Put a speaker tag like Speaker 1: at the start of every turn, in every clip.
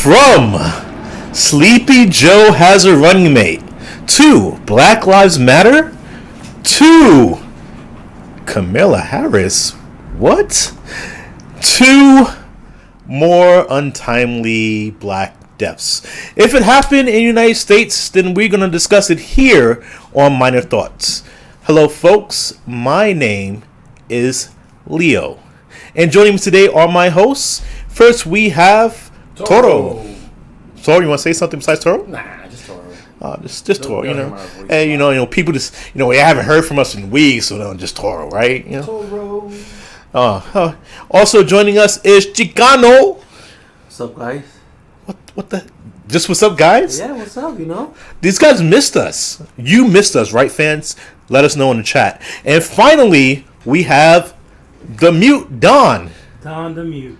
Speaker 1: From Sleepy Joe has a running mate to Black Lives Matter to Kamala Harris. What? Two more untimely black deaths. If it happened in the United States, then we're going to discuss it here on Minor Thoughts. Hello, folks. My name is Leo. And joining me today are my hosts. First, we have Toro. Toro, you want to say something besides Toro?
Speaker 2: Nah, just Toro.
Speaker 1: Just Toro, you know. And you know, people just, they haven't heard from us in weeks, so just Toro, right? You know. Toro. Also joining us is Chicano.
Speaker 3: What's up, guys?
Speaker 1: What the? Just what's up, guys?
Speaker 3: Yeah, what's up?
Speaker 1: These guys missed us. You missed us, right, fans? Let us know in the chat. And finally, we have the mute Don.
Speaker 4: Don the mute.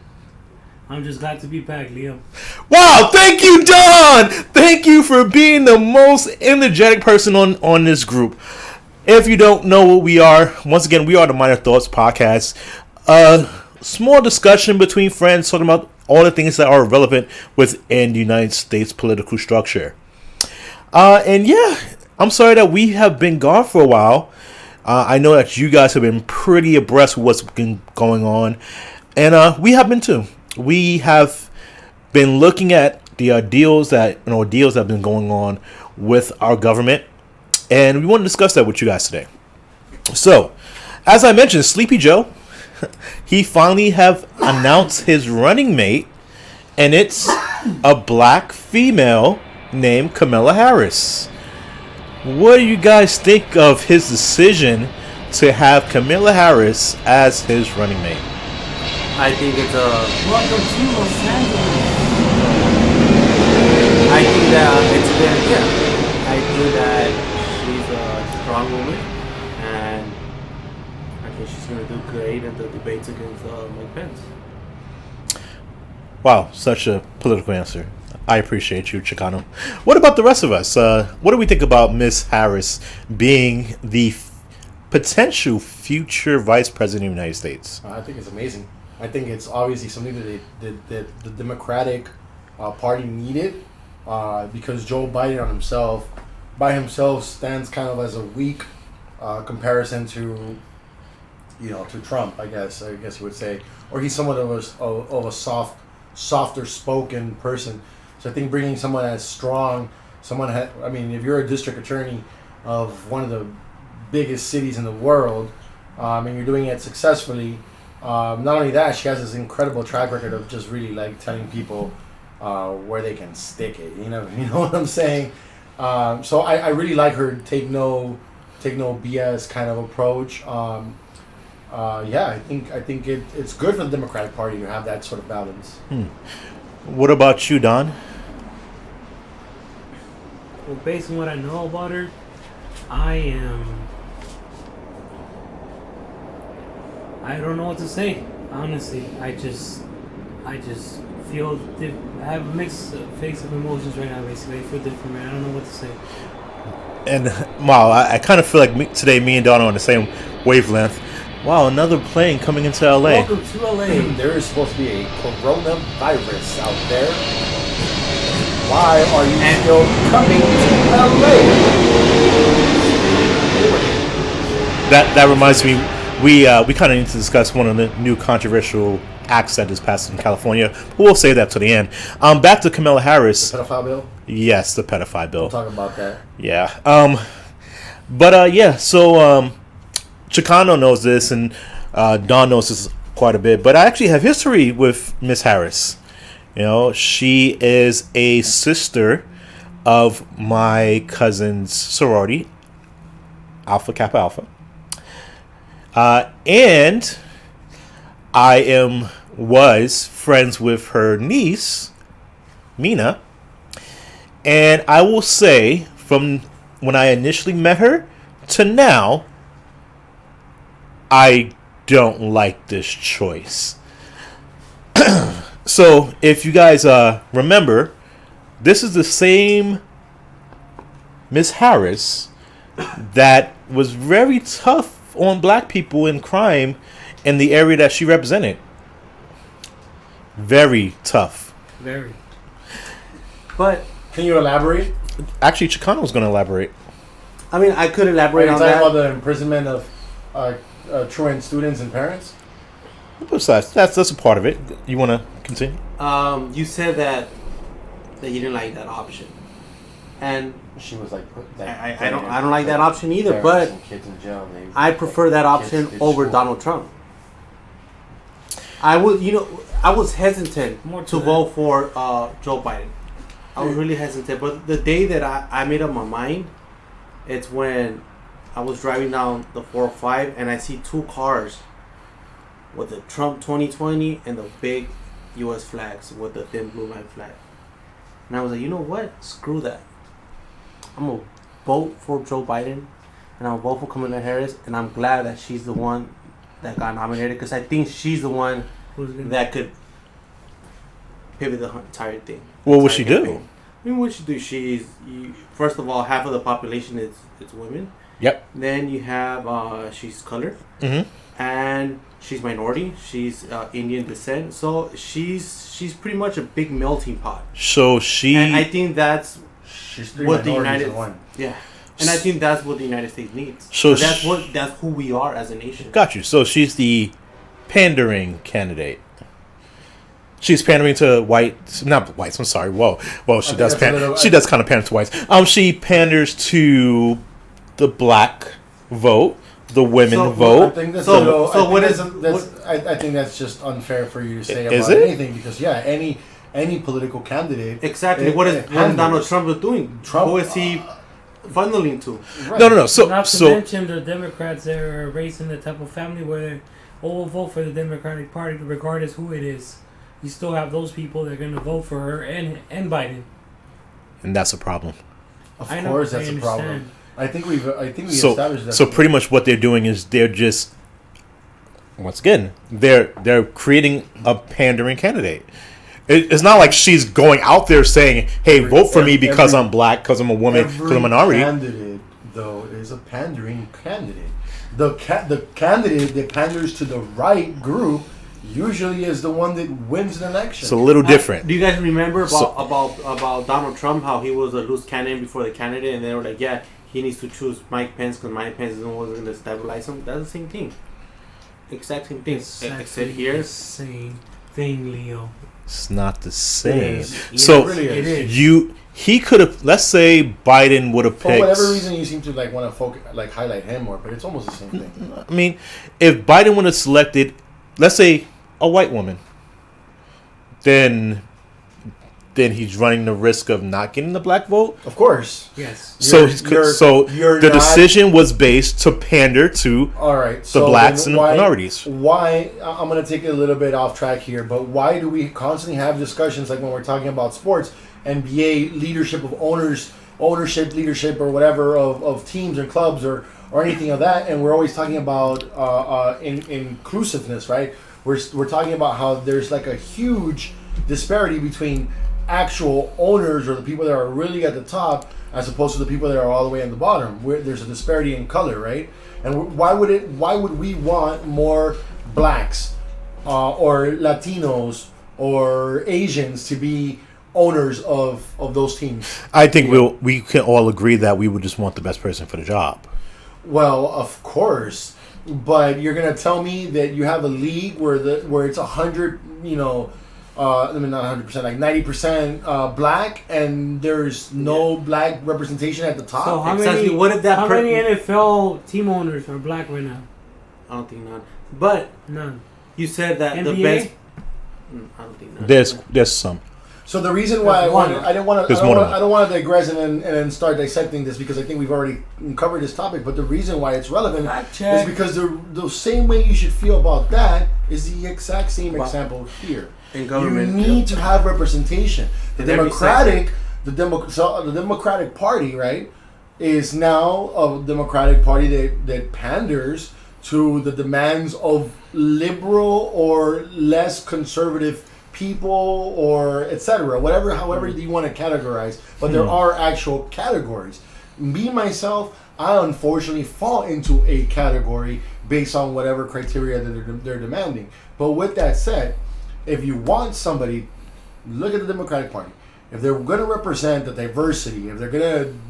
Speaker 4: I'm just glad to be back, Leo.
Speaker 1: Wow, thank you, Don! Thank you for being the most energetic person on this group. If you don't know what we are, once again, we are the Minor Thoughts Podcast. A small discussion between friends talking about all the things that are relevant within the United States political structure. And yeah, I'm sorry that we have been gone for a while. I know that you guys have been pretty abreast with what's been going on. And we have been too. We have been looking at the deals that have been going on with our government, and we want to discuss that with you guys today. So, as I mentioned, Sleepy Joe, he finally have announced his running mate, and it's a black female named Kamala Harris. What do you guys think of his decision to have Kamala Harris as his running mate?
Speaker 3: I think it's a...
Speaker 4: Welcome to Los Angeles.
Speaker 3: I think that it's a good idea. I think that she's a strong woman, and I think she's going to do great in the debates against Mike Pence.
Speaker 1: Wow, such a political answer. I appreciate you, Chicano. What about the rest of us? What do we think about Miss Harris being the potential future vice president of the United States?
Speaker 2: I think it's amazing. I think it's obviously something that the Democratic Party needed because Joe Biden by himself stands kind of as a weak comparison to Trump. I guess you would say, or he's somewhat of a softer spoken person. So I think bringing someone as strong, if you're a district attorney of one of the biggest cities in the world, and you're doing it successfully. Not only that, she has this incredible track record of just really telling people where they can stick it. You know what I'm saying? So I really like her take no BS kind of approach. I think it's good for the Democratic Party to have that sort of balance.
Speaker 1: What about you, Don?
Speaker 4: Well, based on what I know about her, I don't know what to say. Honestly, I just feel I have a mixed face of emotions right now. Basically, I feel different. I don't know what to say.
Speaker 1: And wow, I kind of feel like today me and Don are on the same wavelength. Wow, another plane coming into LA.
Speaker 3: Welcome to LA.
Speaker 2: There is supposed to be a coronavirus out there. Why are you still coming to LA?
Speaker 1: That reminds me. We kind of need to discuss one of the new controversial acts that just passed in California. But we'll save that to the end. Back to Kamala Harris.
Speaker 2: The pedophile bill?
Speaker 1: Yes, the pedophile bill.
Speaker 2: We'll talk about that.
Speaker 1: Yeah. So Chicano knows this, and Don knows this quite a bit. But I actually have history with Miss Harris. She is a sister of my cousin's sorority, Alpha Kappa Alpha. And I was friends with her niece, Mina. And I will say, from when I initially met her to now, I don't like this choice. So, if you guys remember, this is the same Miss Harris that was very tough on black people in crime in the area that she represented. Very tough.
Speaker 4: Very.
Speaker 3: But
Speaker 2: Can you elaborate?
Speaker 1: Actually, Chicano was going to elaborate.
Speaker 3: I mean, I could
Speaker 2: Are
Speaker 3: elaborate
Speaker 2: you
Speaker 3: on
Speaker 2: talking
Speaker 3: that.
Speaker 2: about the imprisonment of truant students and parents?
Speaker 1: Besides, that's a part of it. You want to continue?
Speaker 3: You said that you didn't like that option, and
Speaker 2: She was like,
Speaker 3: I don't like that option either. But
Speaker 2: kids in jail,
Speaker 3: I prefer that option over Donald Trump. I was hesitant
Speaker 4: More to
Speaker 3: to
Speaker 4: that.
Speaker 3: vote for Joe Biden. I was really hesitant, but the day that I made up my mind, it's when I was driving down the 405 and I see two cars with the Trump 2020 and the big U.S. flags with the thin blue line flag. And I was like, you know what? Screw that. I'm going to vote for Joe Biden and I'll vote for Kamala Harris, and I'm glad that she's the one that got nominated because I think she's the one that could pivot the entire thing.
Speaker 1: What would she do?
Speaker 3: Campaign. I mean, what she do? First of all, half of the population is women.
Speaker 1: Yep.
Speaker 3: Then you have she's colored,
Speaker 1: Mm-hmm.
Speaker 3: and she's minority. She's Indian descent, so she's pretty much a big melting pot.
Speaker 1: So she.
Speaker 3: And I think that's
Speaker 2: She's three
Speaker 3: what the
Speaker 2: minorities
Speaker 3: United
Speaker 2: in one.
Speaker 3: yeah, and I think that's what the United States needs.
Speaker 1: So
Speaker 3: that's who we are as a nation.
Speaker 1: Got you. So she's the pandering candidate. She's pandering to whites, not whites. I'm sorry. Whoa. Well, she
Speaker 2: think
Speaker 1: does.
Speaker 2: that's a little-
Speaker 1: She does kind of pander to whites. She panders to the black vote, the women
Speaker 3: So,
Speaker 2: I
Speaker 1: vote.
Speaker 2: think that's
Speaker 3: So-
Speaker 2: a little,
Speaker 3: so
Speaker 2: I
Speaker 3: what
Speaker 2: think
Speaker 3: is-
Speaker 2: that's, I think that's just unfair for you to say
Speaker 1: Is
Speaker 2: about
Speaker 1: it?
Speaker 2: anything because any political candidate
Speaker 3: Exactly.
Speaker 2: it-
Speaker 3: What
Speaker 2: it
Speaker 3: is Donald
Speaker 2: panders.
Speaker 3: Trump doing?
Speaker 2: Trump,
Speaker 3: Who is he funneling to?
Speaker 2: Right.
Speaker 1: No. So
Speaker 4: Not to
Speaker 1: so
Speaker 4: mention the Democrats that are raising the type of family where they will vote for the Democratic Party regardless who it is. You still have those people that are going to vote for her and Biden.
Speaker 1: and that's a problem.
Speaker 2: Of
Speaker 4: I know,
Speaker 2: course,
Speaker 4: I
Speaker 2: that's a problem.
Speaker 4: understand.
Speaker 2: I think we
Speaker 1: So
Speaker 2: established that.
Speaker 1: so pretty much what they're doing is they're just once again they're creating a pandering candidate. It's not like she's going out there saying, "Hey, vote for me because I'm black, because I'm a woman, because I'm a minority."
Speaker 2: Candidate though is a pandering candidate. The candidate that panders to the right group usually is the one that wins an election.
Speaker 1: It's a little different.
Speaker 3: Do you guys remember
Speaker 1: So-
Speaker 3: about Donald Trump, how he was a loose cannon before the candidate, and they were like, yeah, he needs to choose Mike Pence because Mike Pence is the one who's going to stabilize him? That's the same thing. Exact same thing. Except here.
Speaker 4: the same thing, Leo.
Speaker 1: It's not the same.
Speaker 2: is.
Speaker 1: So
Speaker 2: It really is.
Speaker 4: It is.
Speaker 1: he could have. Let's say Biden would have
Speaker 2: For
Speaker 1: picked.
Speaker 2: whatever reason, you seem to want to focus, highlight him more, but it's almost the same thing.
Speaker 1: I mean, if Biden would have selected, let's say, a white woman, then he's running the risk of not getting the black vote.
Speaker 2: Of course.
Speaker 4: Yes.
Speaker 1: So
Speaker 2: you're
Speaker 1: the
Speaker 2: not-
Speaker 1: decision was based to pander to
Speaker 2: All right.
Speaker 1: the
Speaker 2: So
Speaker 1: blacks
Speaker 2: then
Speaker 1: and minorities.
Speaker 2: Why? I'm going to take it a little bit off track here, but why do we constantly have discussions like when we're talking about sports, NBA leadership of ownership, leadership, or whatever of teams and clubs or anything of that, and we're always talking about inclusiveness, right? We're talking about how there's like a huge disparity between actual owners or the people that are really at the top as opposed to the people that are all the way at the bottom, where there's a disparity in color, right? And why would we want more blacks or Latinos or Asians to be owners of those teams?
Speaker 1: I think we can all agree that we would just want the best person for the job.
Speaker 2: Well, of course, but you're gonna tell me that you have a league where it's 100, I mean not 100%, like 90% black, and there's no black representation at the top.
Speaker 4: So how
Speaker 3: Exactly.
Speaker 4: many?
Speaker 3: What if that
Speaker 4: How
Speaker 3: per-
Speaker 4: many NFL team owners are black right now?
Speaker 3: I don't think none. But
Speaker 4: None.
Speaker 3: you said that the
Speaker 4: NBA?
Speaker 3: best. I don't think none.
Speaker 1: There's some.
Speaker 2: So the reason why
Speaker 4: There's one.
Speaker 2: I don't want
Speaker 1: There's more than one.
Speaker 2: I don't want to digress and then start dissecting this because I think we've already covered this topic. But the reason why it's relevant
Speaker 4: Fact
Speaker 2: is
Speaker 4: check.
Speaker 2: because the same way you should feel about that is the exact same
Speaker 3: Wow.
Speaker 2: example here.
Speaker 3: In government,
Speaker 2: You need to have representation. The
Speaker 3: In every
Speaker 2: the Democratic Party, right, is now a Democratic Party that panders to the demands of liberal or less conservative people or etc. However you want to categorize, but there are actual categories. Me myself, I unfortunately fall into a category based on whatever criteria that they're demanding. But with that said, if you want somebody, look at the Democratic Party. if they're going to represent the diversity, if they're going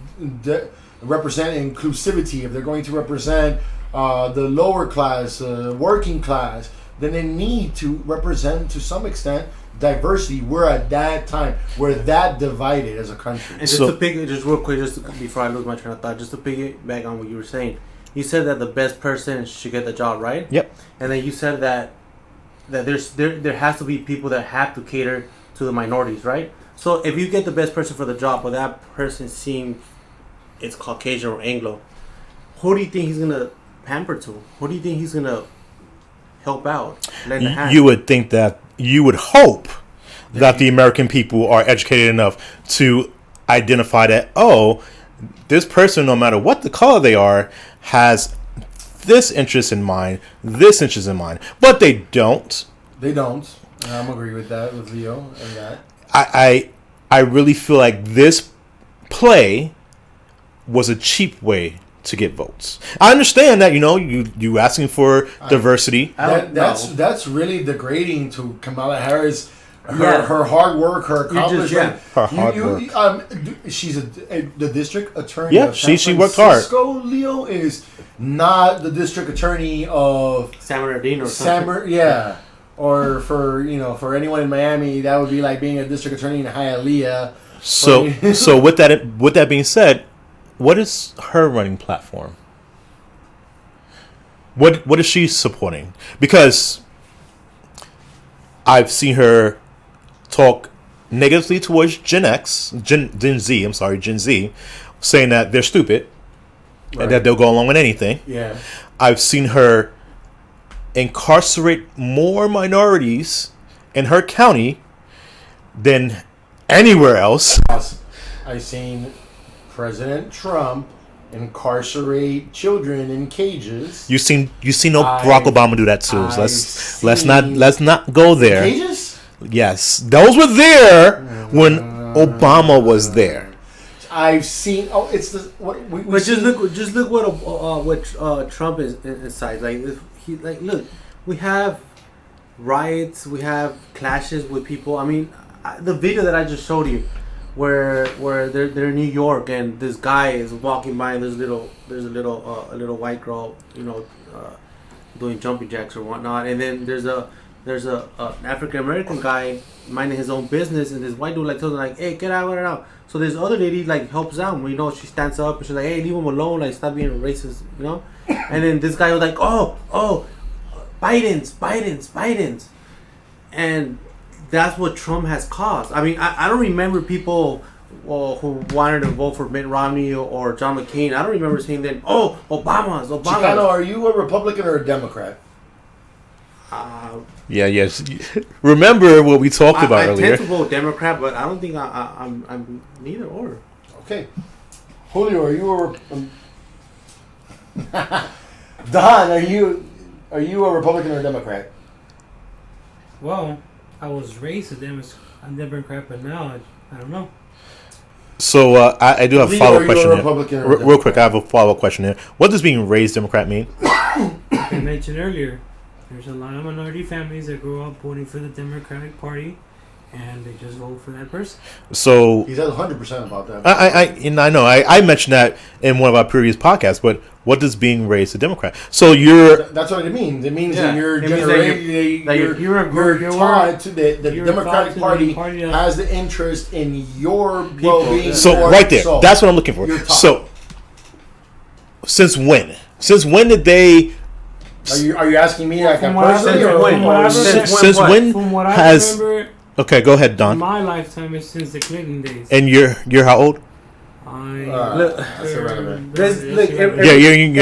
Speaker 2: to represent inclusivity, if they're going to represent the lower class, working class, then they need to represent to some extent diversity. We're at that time. We're that divided as a country.
Speaker 3: And just real quick, just before I lose my train of thought, just to piggyback on what you were saying, you said that the best person should get the job, right?
Speaker 1: Yep.
Speaker 3: And then you said that there has to be people that have to cater to the minorities, right? So if you get the best person for the job, but that person seems it's Caucasian or Anglo, who do you think he's gonna pamper to? Who do you think he's gonna help out? Lend a hand?
Speaker 1: You would think that you would hope that the American people are educated enough to identify that, oh, this person, no matter what the color they are, has this interest in mind, this interest in mind. But they don't.
Speaker 2: They don't. And I'm agree with that, with Leo and that.
Speaker 1: I really feel like this play was a cheap way to get votes. I understand that, you asking for diversity.
Speaker 2: That's really degrading to Kamala Harris. Her hard work, her accomplishment.
Speaker 1: Her hard work.
Speaker 2: She's the district attorney.
Speaker 1: Yeah,
Speaker 2: of San
Speaker 1: she worked hard.
Speaker 2: Leo is not the district attorney of
Speaker 3: San Bernardino or something.
Speaker 2: Yeah, or for anyone in Miami, that would be like being a district attorney in Hialeah.
Speaker 1: So with that being said, what is her running platform? What is she supporting? Because I've seen her talk negatively towards Gen Z, saying that they're stupid and that they'll go along with anything.
Speaker 2: Yeah.
Speaker 1: I've seen her incarcerate more minorities in her county than anywhere else.
Speaker 2: I've seen President Trump incarcerate children in cages.
Speaker 1: You seen Barack Obama do that too. So let's not go there.
Speaker 2: Cages?
Speaker 1: Yes, those were there when Obama was there.
Speaker 2: I've seen. Oh, it's the.
Speaker 3: But just look what Trump is inside. Look, we have riots, we have clashes with people. I mean, the video that I just showed you, where they're in New York and this guy is walking by and there's a little white girl, doing jumping jacks or whatnot, and then there's an African American guy minding his own business, and this white dude tells him hey, get out. So this other lady helps out. She stands up and she's like, hey, leave him alone, stop being racist, And then this guy was like, oh, Biden's, and that's what Trump has caused. I mean, I don't remember people who wanted to vote for Mitt Romney or John McCain. I don't remember saying then, Obama's.
Speaker 2: Chicano, are you a Republican or a Democrat?
Speaker 1: Yes. Remember what we talked about earlier.
Speaker 3: I tend to vote Democrat, but I don't think I'm neither or.
Speaker 2: Okay. Julio, are you Don, are you a Republican or a Democrat?
Speaker 4: Well, I was raised a Democrat, but now I don't know.
Speaker 1: So I do have a follow-up question
Speaker 2: here.
Speaker 1: Real quick, I have a follow-up question here. What does being raised Democrat mean?
Speaker 4: Like I mentioned earlier, there's a lot of minority families that grew up voting for the Democratic Party, and they just vote for that person.
Speaker 1: So
Speaker 2: he's at 100% about that.
Speaker 1: I know. I mentioned that in one of our previous podcasts. But what does being raised a Democrat? So that's
Speaker 2: what it means. It means that you're taught to the Democratic Party has the interest in your well-being.
Speaker 1: So right there, that's what I'm looking for. So since when? Since when did they?
Speaker 2: Are you asking me like a
Speaker 1: person? Since when has? Okay, go ahead, Don.
Speaker 4: My lifetime is since the Clinton days.
Speaker 1: And you're how old?
Speaker 2: That's irrelevant.
Speaker 3: You're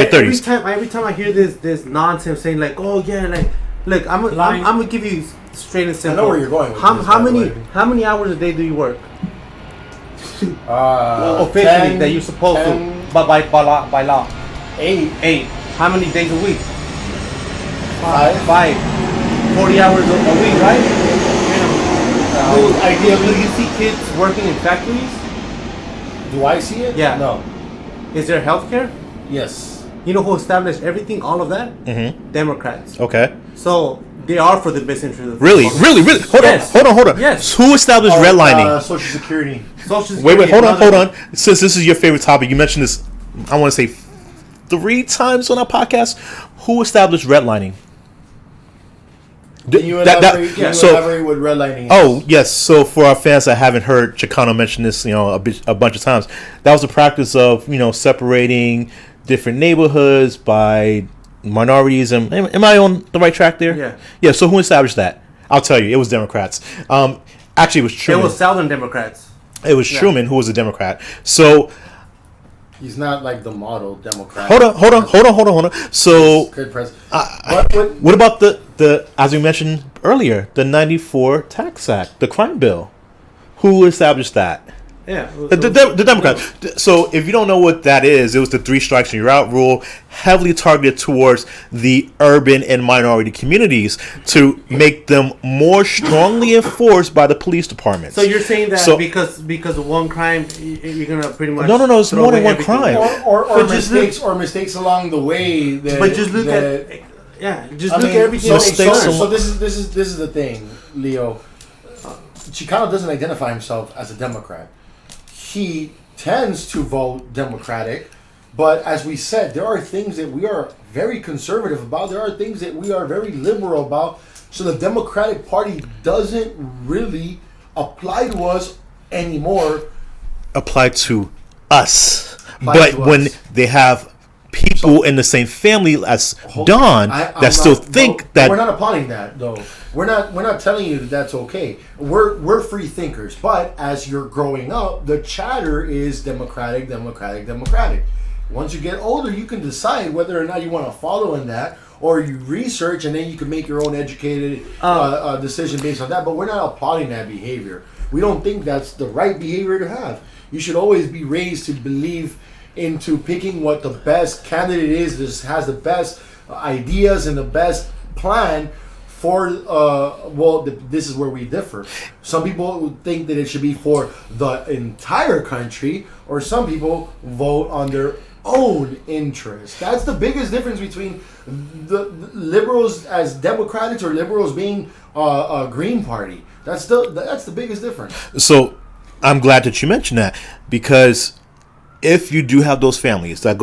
Speaker 1: 30s.
Speaker 3: Every time I hear this nonsense saying look, I'm gonna give you straight and simple.
Speaker 2: I know where you're going with
Speaker 3: how many hours a day do you work? Officially
Speaker 2: 10,
Speaker 3: that you're supposed
Speaker 2: 10,
Speaker 3: to, but by law. 8. How many days a week? 5. 40 hours a week, right? Do you see kids working in factories?
Speaker 2: Do I see it?
Speaker 3: Yeah.
Speaker 2: No.
Speaker 3: Is there health care?
Speaker 2: Yes.
Speaker 3: You know who established everything, all of that?
Speaker 1: Mm-hmm.
Speaker 3: Democrats.
Speaker 1: Okay.
Speaker 3: So they are for the best interest of the
Speaker 1: Really?
Speaker 3: people.
Speaker 1: Really? Hold on.
Speaker 3: Yes.
Speaker 1: Who established redlining?
Speaker 2: Social Security.
Speaker 3: Social
Speaker 1: Wait,
Speaker 3: Security,
Speaker 1: hold on. Since this is your favorite topic, you mentioned this, I want to say 3 times on our podcast. Who established redlining?
Speaker 2: Can you elaborate what redlining is?
Speaker 1: Oh, yes. So for our fans that haven't heard Chicano mention this, a bunch of times, that was the practice of, separating different neighborhoods by minorities. Am I on the right track there?
Speaker 3: Yeah.
Speaker 1: Yeah. So who established that? I'll tell you. It was Democrats. Actually, it was Truman.
Speaker 3: It was Southern Democrats.
Speaker 1: It was Truman who was a Democrat. So
Speaker 2: he's not like the model Democrat.
Speaker 1: Hold on. So
Speaker 2: good president.
Speaker 1: What about the as we mentioned earlier, the '94 Tax Act, the crime bill? Who established that?
Speaker 3: Yeah,
Speaker 1: the Democrats. So if you don't know what that is, it was the 3 strikes and you're out rule, heavily targeted towards the urban and minority communities to make them more strongly enforced by the police departments.
Speaker 3: So you're saying that because of one crime, you're gonna pretty much
Speaker 1: no, it's more than one crime,
Speaker 2: or mistakes along the way.
Speaker 3: But just look at everything.
Speaker 2: So this is the thing, Leo. Chicano doesn't identify himself as a Democrat. He tends to vote Democratic, but as we said, there are things that we are very conservative about. There are things that we are very liberal about. So the Democratic Party doesn't really apply to us anymore.
Speaker 1: Apply to us. When they have people in the same family as Don that still think that
Speaker 2: we're not applying that though. We're not telling you that that's okay. We're free thinkers, but as you're growing up, the chatter is democratic. Once you get older, you can decide whether or not you want to follow in that, or you research and then you can make your own educated decision based on that. But we're not applauding that behavior. We don't think that's the right behavior to have. You should always be raised to believe into picking what the best candidate is, that has the best ideas and the best plan for, this is where we differ. Some people think that it should be for the entire country, or some people vote on their own interest. That's the biggest difference between the liberals as Democrats or liberals being a Green Party. That's the biggest difference.
Speaker 1: So I'm glad that you mentioned that, because if you do have those families that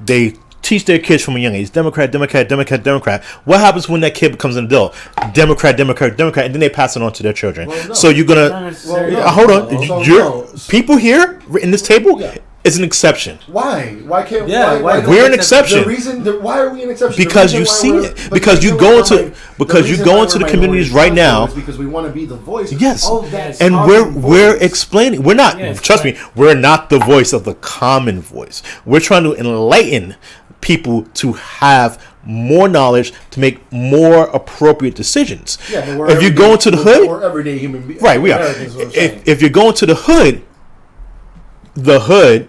Speaker 1: they teach their kids from a young age, Democrat. What happens when that kid becomes an adult? Democrat, and then they pass it on to their children.
Speaker 2: Well, no.
Speaker 1: So you're gonna hold on. People here in this table is an exception.
Speaker 2: Why? Why can't?
Speaker 3: Yeah,
Speaker 2: why
Speaker 1: we're an exception.
Speaker 2: Why are we an exception?
Speaker 1: Because you see it. Because you go into the communities right now.
Speaker 2: Because we want to be the voice.
Speaker 1: Yes,
Speaker 2: of that
Speaker 1: and we're explaining. We're not.
Speaker 4: Yes,
Speaker 1: trust me. We're not the voice of the common voice. We're trying to enlighten people to have more knowledge to make more appropriate decisions.
Speaker 2: Yeah, but
Speaker 1: if you go into the hood,
Speaker 2: we're everyday human beings.
Speaker 1: Right, we are. If you're going to the hood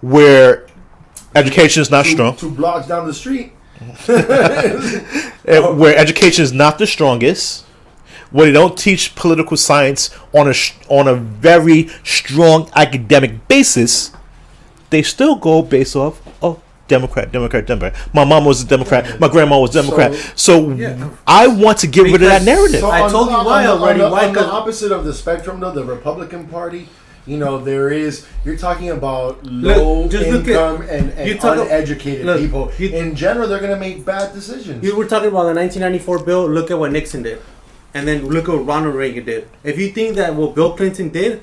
Speaker 1: where education is not strong,
Speaker 2: 2 blocks down the street,
Speaker 1: where education is not the strongest, where they don't teach political science on a very strong academic basis, they still go based off Democrat. My mom was a Democrat. My grandma was a Democrat. So I want to get rid of that narrative.
Speaker 2: So
Speaker 3: I told you why already.
Speaker 2: On the opposite of the spectrum, though, the Republican Party, you're talking about low income and uneducated people. In general, they're going to make bad decisions.
Speaker 3: You were talking about the 1994 bill. Look at what Nixon did. And then look at what Ronald Reagan did. If you think that what Bill Clinton did,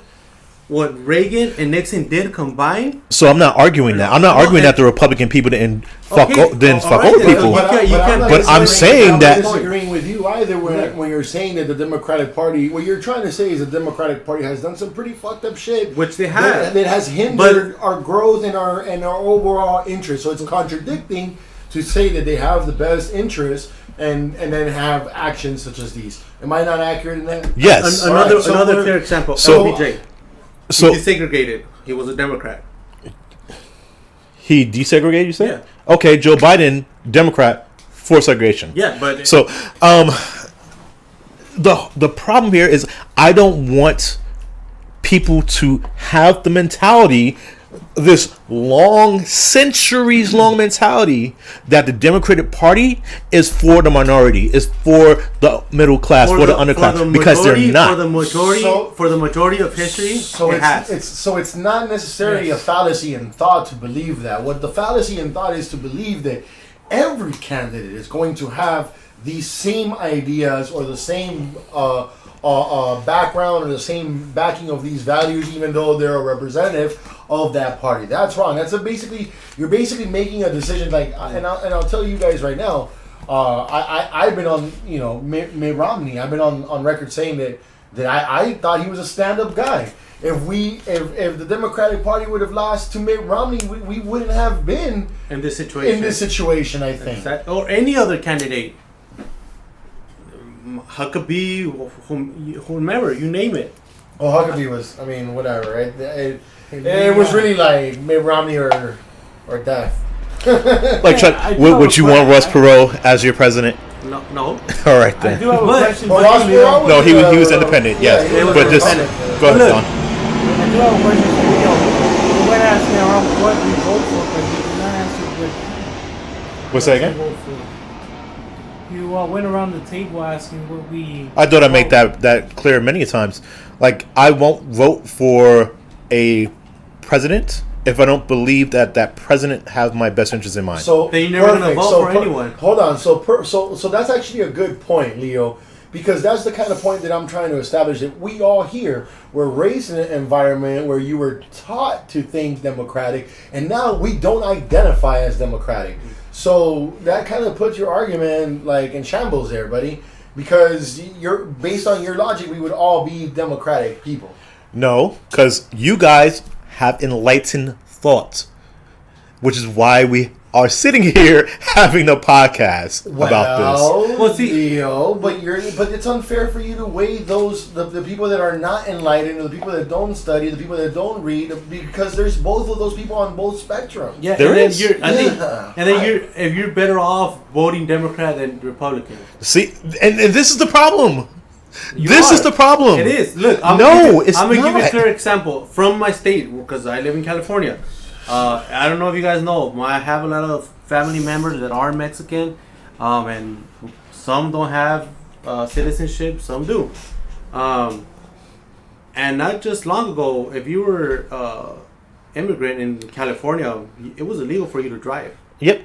Speaker 3: what Reagan and Nixon did combined.
Speaker 1: So I'm not arguing that. I'm not arguing that the Republican people didn't fuck over people. But I'm saying that.
Speaker 2: I'm not disagreeing with you either when you're saying that the Democratic Party, what you're trying to say is the Democratic Party has done some pretty fucked up shit,
Speaker 3: which they have,
Speaker 2: that has hindered our growth and our overall interest. So it's contradicting to say that they have the best interest and then have actions such as these. Am I not accurate in that?
Speaker 1: Yes.
Speaker 3: Another clear example. LBJ.
Speaker 1: So
Speaker 3: he desegregated. He was a Democrat.
Speaker 1: He desegregated, you said?
Speaker 3: Yeah.
Speaker 1: Okay, Joe Biden, Democrat, for segregation.
Speaker 3: Yeah, but
Speaker 1: so the problem here is I don't want people to have the mentality this long, centuries-long mentality that the Democratic Party is for the minority, is for the middle class, for the underclass, because they're not.
Speaker 3: For the majority of history,
Speaker 2: it's not necessarily a fallacy in thought to believe that. What the fallacy in thought is to believe that every candidate is going to have these same ideas or the same background or the same backing of these values, even though they're a representative of that party. That's wrong. You're basically making a decision. Like, and I'll tell you guys right now. I've been on Mitt Romney. I've been on record saying that I thought he was a stand-up guy. If the Democratic Party would have lost to Mitt Romney, we wouldn't have been
Speaker 3: in this situation.
Speaker 2: I think,
Speaker 3: or any other candidate. Huckabee, whomever, you name it.
Speaker 2: Oh, Huckabee was, whatever, right? It was really like Mitt Romney or death.
Speaker 1: Like, Chuck, would you want Ross Perot as your president?
Speaker 3: No.
Speaker 1: All right, then.
Speaker 4: I do have a question for
Speaker 2: Ross
Speaker 4: you,
Speaker 2: Perot
Speaker 1: No, he was independent, yes. But just, go ahead, Don.
Speaker 4: I do have a question for you. You went asking around what we vote for, but you did not answer
Speaker 1: What's that again?
Speaker 4: You went around the table asking what we...
Speaker 1: I thought I made that clear many times. Like, I won't vote for a president if I don't believe that president has my best interest in mind.
Speaker 2: So
Speaker 3: then you're never going to vote for anyone.
Speaker 2: Hold on. So that's actually a good point, Leo, because that's the kind of point that I'm trying to establish, that we all here were raised in an environment where you were taught to think democratic, and now we don't identify as democratic. So that kind of puts your argument like in shambles there, buddy, because you're based on your logic, we would all be democratic people.
Speaker 1: No, because you guys have enlightened thoughts, which is why we are sitting here having a podcast about this.
Speaker 2: Well, Leo, but it's unfair for you to weigh the people that are not enlightened, or the people that don't study, the people that don't read, because there's both of those people on both spectrums.
Speaker 3: Yeah,
Speaker 1: there is.
Speaker 3: If you're better off voting Democrat than Republican.
Speaker 1: See, and this is the problem. This is the problem.
Speaker 3: It is. Look, I'm going to give you a clear example from my state, because I live in California. I don't know if you guys know, I have a lot of family members that are Mexican, and some don't have citizenship, some do. And not just long ago, if you were immigrant in California, it was illegal for you to drive.
Speaker 1: Yep.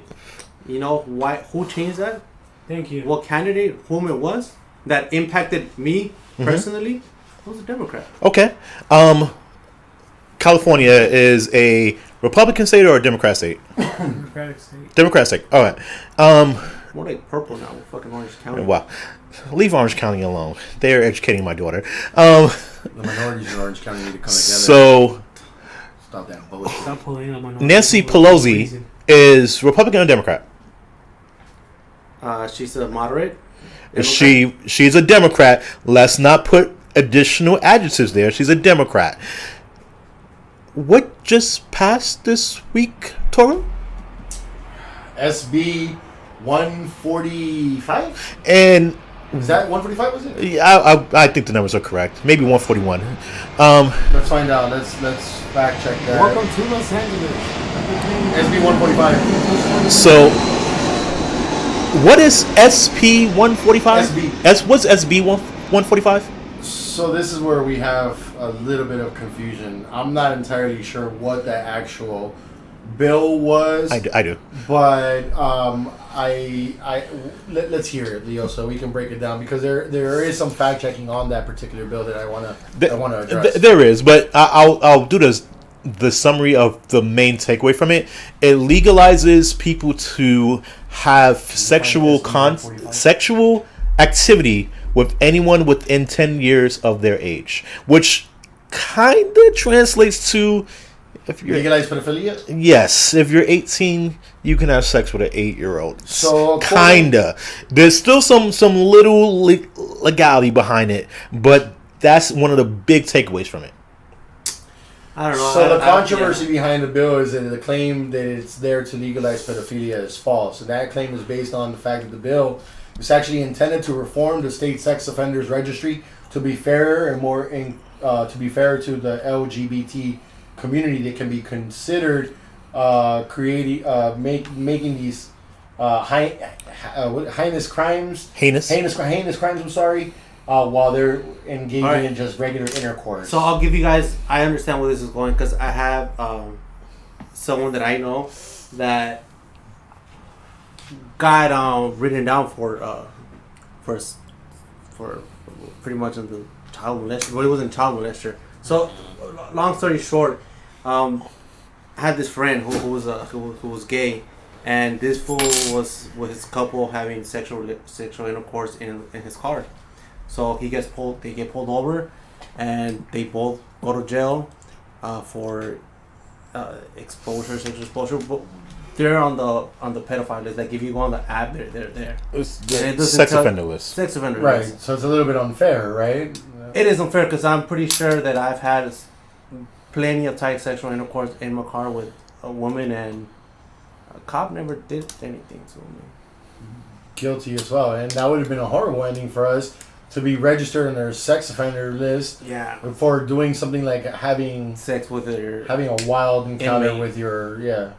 Speaker 3: You know why? Who changed that?
Speaker 4: Thank you.
Speaker 3: What candidate, whom it was, that impacted me personally? It was a Democrat.
Speaker 1: Okay. California is a Republican state or a Democrat state?
Speaker 4: Democratic state.
Speaker 1: Democrat state. All right.
Speaker 3: More like purple now. Fucking Orange County.
Speaker 1: Wow. Leave Orange County alone. They are educating my daughter.
Speaker 2: The minorities in Orange County need to come together.
Speaker 1: So,
Speaker 2: stop that bullshit.
Speaker 4: Stop pulling on my
Speaker 1: Nancy Pelosi is Republican or Democrat?
Speaker 3: She's a moderate.
Speaker 1: She's a Democrat. Let's not put additional adjectives there. She's a Democrat. What just passed this week, Toro?
Speaker 2: SB 145?
Speaker 1: And
Speaker 2: is that 145? Was it?
Speaker 1: Yeah, I think the numbers are correct. Maybe 141.
Speaker 2: Let's find out. Let's fact check that.
Speaker 4: Welcome to Los Angeles.
Speaker 2: SB 145.
Speaker 1: So, what is SP 145? What's SB 145?
Speaker 2: So this is where we have a little bit of confusion. I'm not entirely sure what the actual bill was.
Speaker 1: I do.
Speaker 2: But let's hear it, Leo, so we can break it down, because there is some fact checking on that particular bill that I want to address.
Speaker 1: There is, but I'll do the summary of the main takeaway from it. It legalizes people to have sexual activity with anyone within 10 years of their age, which kind of translates to, if you're
Speaker 2: legalized pedophilia.
Speaker 1: Yes, if you're 18, you can have sex with an 8-year-old.
Speaker 2: So
Speaker 1: kinda. There's still some little legality behind it, but that's one of the big takeaways from it.
Speaker 3: I don't know.
Speaker 2: So the controversy behind the bill is that the claim that it's there to legalize pedophilia is false. And that claim is based on the fact that the bill is actually intended to reform the state sex offenders registry to be fairer and more to be fairer to the LGBT community that can be considered making these heinous crimes. Heinous crimes. I'm sorry. While they're engaging in just regular intercourse.
Speaker 3: So I'll give you guys. I understand where this is going because I have someone that I know that got written down for pretty much in the child molester. But it wasn't child molester. So long story short, I had this friend who was gay, and this fool was with his couple having sexual intercourse in his car. So they get pulled over, and they both go to jail for sexual exposure. But they're on the pedophile list. Like if you go on the app, they're there.
Speaker 1: It's the sex offender list.
Speaker 2: Right. So it's a little bit unfair, right?
Speaker 3: It is unfair because I'm pretty sure that I've had plenty of tight sexual intercourse in my car with a woman, and a cop never did anything to me.
Speaker 2: Guilty as well, and that would have been a horrible ending for us. To be registered on their sex offender list, for doing something like having
Speaker 3: sex with
Speaker 2: having a wild encounter with your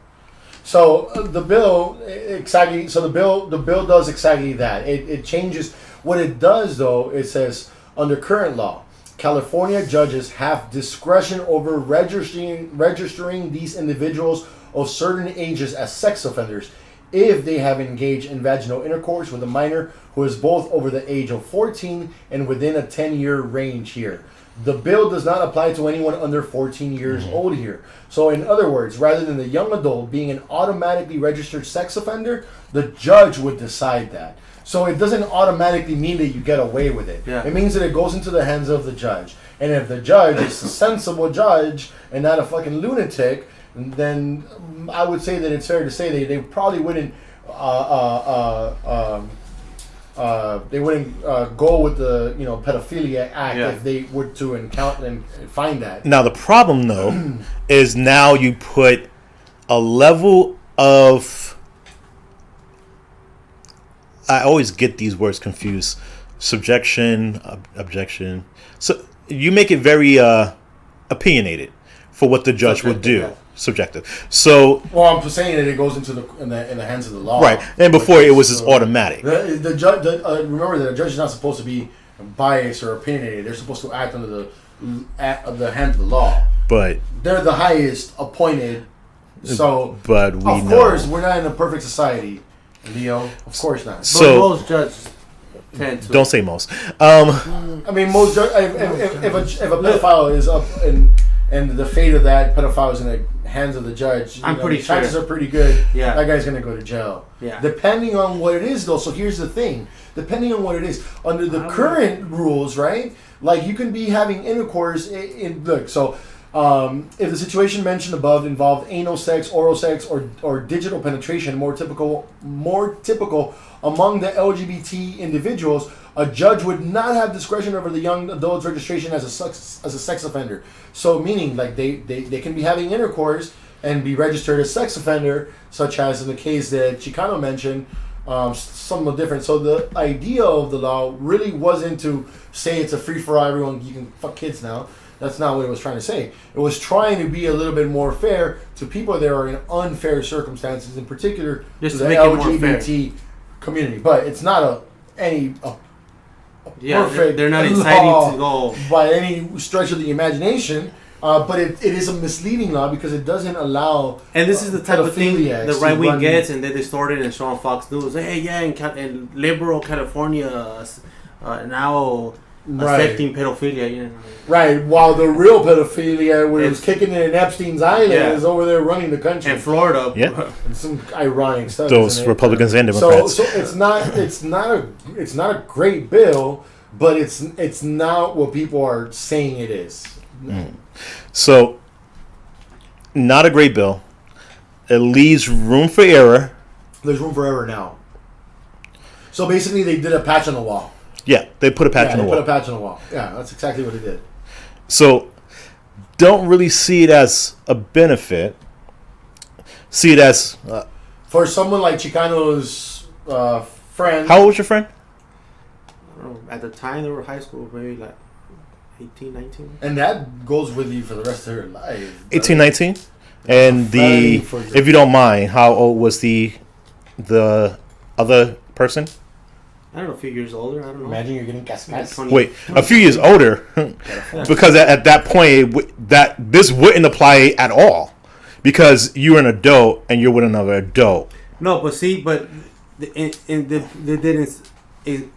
Speaker 2: So the bill exactly. So the bill does exactly that. It changes what it does though. It says under current law, California judges have discretion over registering these individuals of certain ages as sex offenders if they have engaged in vaginal intercourse with a minor who is both over the age of 14 and within a 10-year range here. The bill does not apply to anyone under 14 years old here. So in other words, rather than the young adult being an automatically registered sex offender, the judge would decide that. So it doesn't automatically mean that you get away with it.
Speaker 3: Yeah.
Speaker 2: It means that it goes into the hands of the judge. And if the judge is a sensible judge and not a fucking lunatic, then I would say that it's fair to say they probably wouldn't go with the pedophilia act if they were to encounter and find that.
Speaker 1: Now the problem though is now you put a level of, I always get these words confused, subjection, objection. So you make it very opinionated for what the judge would do.
Speaker 3: Yeah.
Speaker 1: Subjective. So
Speaker 2: well, I'm saying that it goes into in the hands of the law,
Speaker 1: right? And before it was just automatic.
Speaker 2: The judge. Remember that a judge is not supposed to be biased or opinionated. They're supposed to act under the hands of the law.
Speaker 1: But
Speaker 2: they're the highest appointed. So,
Speaker 1: but
Speaker 2: of course, we're not in a perfect society, Leo. Of course not.
Speaker 1: So
Speaker 3: but most judges tend to.
Speaker 1: Don't say most.
Speaker 2: I mean, most judges. If a pedophile is up and the fate of that pedophile is in the hands of the judge,
Speaker 3: I'm pretty sure
Speaker 2: chances are pretty good.
Speaker 3: Yeah.
Speaker 2: That guy's gonna go to jail.
Speaker 3: Yeah.
Speaker 2: Depending on what it is, though. So here's the thing. Depending on what it is, under the current rules, right? Like you can be having intercourse look. So if the situation mentioned above involved anal sex, oral sex, or digital penetration, more typical among the LGBT individuals, a judge would not have discretion over the young adult's registration as a sex offender. So meaning like they can be having intercourse and be registered as sex offender, such as in the case that Chicano mentioned, somewhat different. So the idea of the law really wasn't to say it's a free-for-all, everyone, you can fuck kids now. That's not what it was trying to say. It was trying to be a little bit more fair to people that are in unfair circumstances, in particular
Speaker 3: just
Speaker 2: to the
Speaker 3: make
Speaker 2: LGBT community. But it's not perfect.
Speaker 3: They're not exciting to go
Speaker 2: by any stretch of the imagination. But it is a misleading law because it doesnn't allow.
Speaker 3: And this is the type of thing the right wing gets, and they distort it and show on Fox News. Hey, yeah, in liberal California now accepting pedophilia. You know.
Speaker 2: Right, while the real pedophilia, where it was kicking it in Epstein's Island, is over there running the country.
Speaker 3: In Florida,
Speaker 2: and some ironic stuff.
Speaker 1: Those Republicans and Democrats.
Speaker 2: So it's not a great bill, but it's not what people are saying it is.
Speaker 1: Mm. So, not a great bill. It leaves room for error.
Speaker 2: There's room for error now. So basically, they did a patch on the wall.
Speaker 1: Yeah, they put a patch on the wall.
Speaker 2: Put a patch on the wall. Yeah, that's exactly what they did.
Speaker 1: So, don't really see it as a benefit. See it as
Speaker 2: for someone like Chicano's friend.
Speaker 1: How old was your friend?
Speaker 3: I don't know, at the time they were high school, maybe like 18, 19.
Speaker 2: And that goes with you for the rest of your life.
Speaker 1: 18, 19? And the, if you don't mind, how old was the other person?
Speaker 3: I don't know, a few years older. I don't know.
Speaker 2: Imagine you're getting cascas.
Speaker 1: Wait, a few years older, because at that point this wouldn't apply at all, because you're an adult and you're with another adult.
Speaker 3: No, but see, they didn't.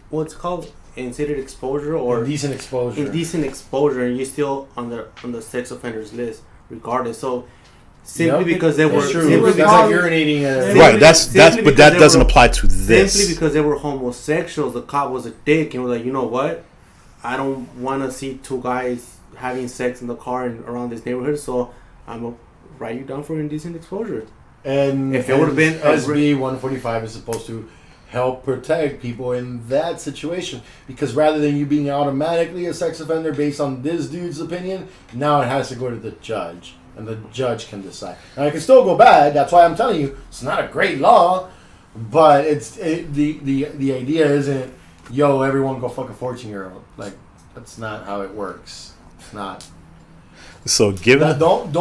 Speaker 3: What's it called? Insidious exposure or
Speaker 2: Indecent exposure.
Speaker 3: Indecent exposure, and you're still on the sex offenders list, regardless. So simply because they were
Speaker 2: That's true.
Speaker 3: simply
Speaker 2: That's
Speaker 3: because,
Speaker 2: like urinating.
Speaker 1: Right, but that doesn't apply to this.
Speaker 3: Simply because they were homosexuals, the cop was a dick and was like, you know what? I don't want to see two guys having sex in the car and around this neighborhood, so I'm gonna write you down for indecent exposure.
Speaker 2: And
Speaker 3: if it would have been
Speaker 2: SB 145 is supposed to help protect people in that situation, because rather than you being automatically a sex offender based on this dude's opinion, now it has to go to the judge, and the judge can decide. Now it can still go bad. That's why I'm telling you it's not a great law, but the idea isn't, yo, everyone go fuck a 14-year-old. Like, that's not how it works. It's not.
Speaker 1: So given
Speaker 2: don't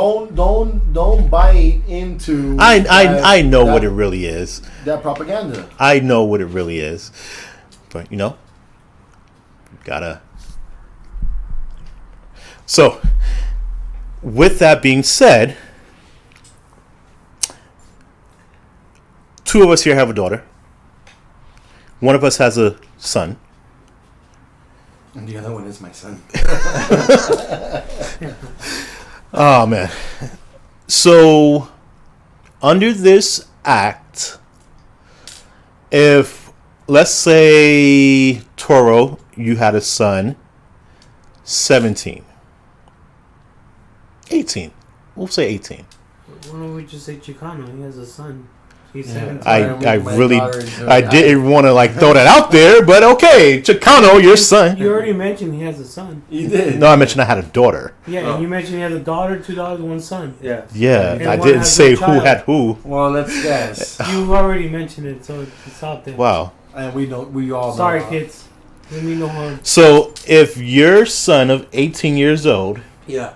Speaker 2: bite into.
Speaker 1: I know what it really is.
Speaker 2: That propaganda.
Speaker 1: I know what it really is, but gotta. So, with that being said, two of us here have a daughter. One of us has a son.
Speaker 2: And the other one is my son.
Speaker 1: Oh, man. So, under this act, if, let's say, Toro, you had a son, 17. 18. We'll say 18.
Speaker 4: Why don't we just say Chicano? He has a son. He's
Speaker 2: Yeah.
Speaker 4: 17.
Speaker 1: I didn't want to throw that out there, but okay, Chicano, your son.
Speaker 4: You already mentioned he has a son.
Speaker 2: You did.
Speaker 1: No, I mentioned I had a daughter.
Speaker 4: Yeah, and you mentioned he has a daughter, 2 daughters, 1 son.
Speaker 3: Yeah.
Speaker 1: Yeah,
Speaker 4: And
Speaker 1: I
Speaker 4: one
Speaker 1: didn't
Speaker 4: has
Speaker 1: say
Speaker 4: a
Speaker 1: who
Speaker 4: child.
Speaker 1: had who.
Speaker 2: Well, let's guess.
Speaker 4: You already mentioned it, so it's out there.
Speaker 1: Wow.
Speaker 2: And we all
Speaker 4: Sorry,
Speaker 2: know.
Speaker 4: kids. We mean no harm.
Speaker 1: So, if your son of 18 years old
Speaker 3: Yeah.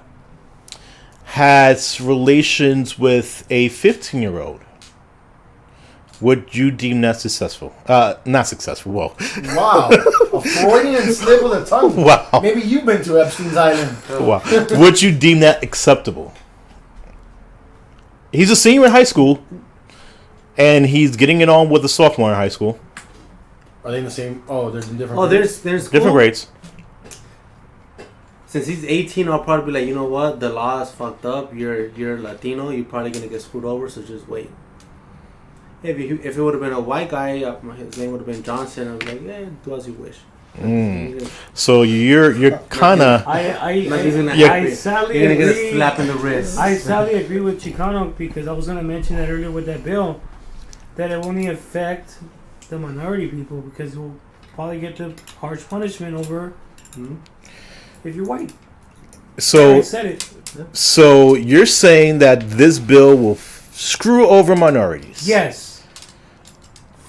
Speaker 1: has relations with a 15-year-old, would you deem that successful? Not successful. Whoa.
Speaker 2: Wow. A Freudian slip of the tongue.
Speaker 1: Wow.
Speaker 2: Maybe you've been to Epstein's Island.
Speaker 1: Wow. Would you deem that acceptable? He's a senior in high school, and he's getting it on with a sophomore in high school.
Speaker 2: Are they in the same? Oh, there's in different.
Speaker 3: Oh,
Speaker 2: grades?
Speaker 3: there's
Speaker 1: Different grades.
Speaker 3: Since he's 18, I'll probably be like, you know what? The law is fucked up. You're Latino. You're probably gonna get screwed over. So just wait. If it would have been a white guy, his name would have been Johnson. I'd be like, yeah, do as you wish.
Speaker 1: So you're kind of.
Speaker 4: I sadly
Speaker 3: You're gonna get a
Speaker 4: agree.
Speaker 3: slap in the wrist.
Speaker 4: I sadly agree with Chicano because I was gonna mention that earlier with that bill, that it only affect the minority people because you'll probably get the harsh punishment over if you're white.
Speaker 1: So
Speaker 4: I said it.
Speaker 1: So you're saying that this bill will screw over minorities?
Speaker 4: Yes.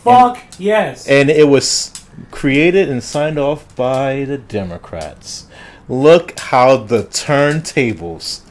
Speaker 4: Fuck yes.
Speaker 1: And it was created and signed off by the Democrats. Look how the turntables.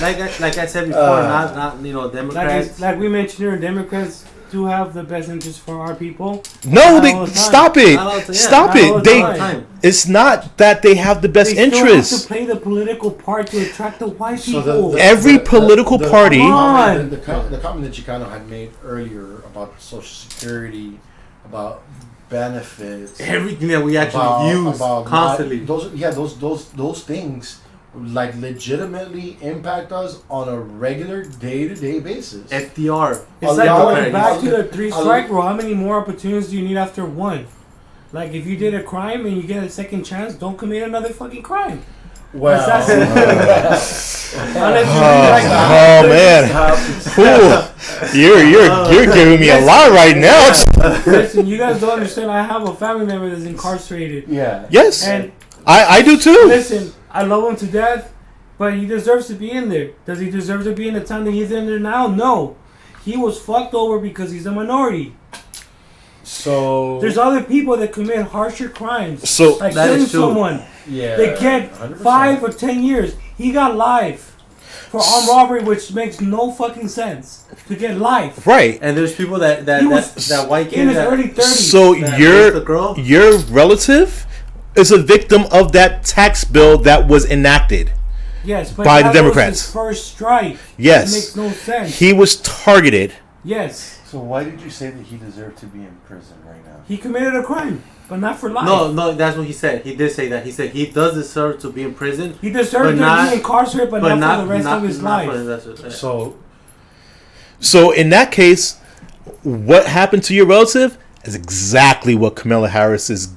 Speaker 3: like I said before, not Democrats.
Speaker 4: Like we mentioned here, Democrats do have the best interest for our people.
Speaker 1: No,
Speaker 4: Not all the time.
Speaker 1: stop it. Stop
Speaker 4: Not all
Speaker 1: it.
Speaker 4: the time.
Speaker 1: It's not that they have the best
Speaker 4: They still
Speaker 1: interest.
Speaker 4: have to play the political part to attract the white
Speaker 2: So
Speaker 4: people.
Speaker 1: Every political party.
Speaker 2: The comment that Chicano had made earlier about Social Security, about benefits,
Speaker 3: Everything that we actually use constantly.
Speaker 2: Those things like legitimately impact us on a regular day-to-day basis.
Speaker 3: FDR.
Speaker 4: It's like going back to the 3-strike rule. How many more opportunities do you need after one? Like if you did a crime and you get a second chance, don't commit another fucking crime.
Speaker 2: Well,
Speaker 1: oh man, you're giving me a lot right now.
Speaker 4: Listen, you guys don't understand. I have a family member that's incarcerated.
Speaker 2: Yeah.
Speaker 1: Yes,
Speaker 4: And
Speaker 1: I do too.
Speaker 4: listen, I love him to death, but he deserves to be in there. Does he deserve to be in the time that he's in there now? No. He was fucked over because he's a minority.
Speaker 2: So
Speaker 4: There's other people that commit harsher crimes.
Speaker 1: So
Speaker 4: like
Speaker 3: that
Speaker 4: killing
Speaker 3: is true.
Speaker 4: someone.
Speaker 2: yeah,
Speaker 4: They get
Speaker 2: 100%.
Speaker 4: 5 or 10 years. He got life for armed robbery, which makes no fucking sense. To get life.
Speaker 1: right.
Speaker 3: And there's people that
Speaker 4: He was
Speaker 3: that white kid
Speaker 4: in his
Speaker 3: that,
Speaker 4: early 30s.
Speaker 1: So
Speaker 3: that
Speaker 1: your
Speaker 3: raped the girl.
Speaker 1: your relative is a victim of that tax bill that was enacted.
Speaker 4: Yes, but
Speaker 1: by the
Speaker 4: that was
Speaker 1: Democrats.
Speaker 4: his first strike.
Speaker 1: Yes.
Speaker 4: It makes no sense.
Speaker 1: He was targeted.
Speaker 4: Yes.
Speaker 5: So why did you say that he deserved to be in prison right now?
Speaker 4: He committed a crime, but not for life.
Speaker 3: No, that's what he said. He did say that. He said he does deserve to be in prison.
Speaker 4: He deserved
Speaker 3: But
Speaker 4: to
Speaker 3: not-
Speaker 4: be incarcerated, but, not for the rest of his life.
Speaker 3: for the rest of-
Speaker 2: So
Speaker 1: So in that case, what happened to your relative is exactly what Kamala Harris is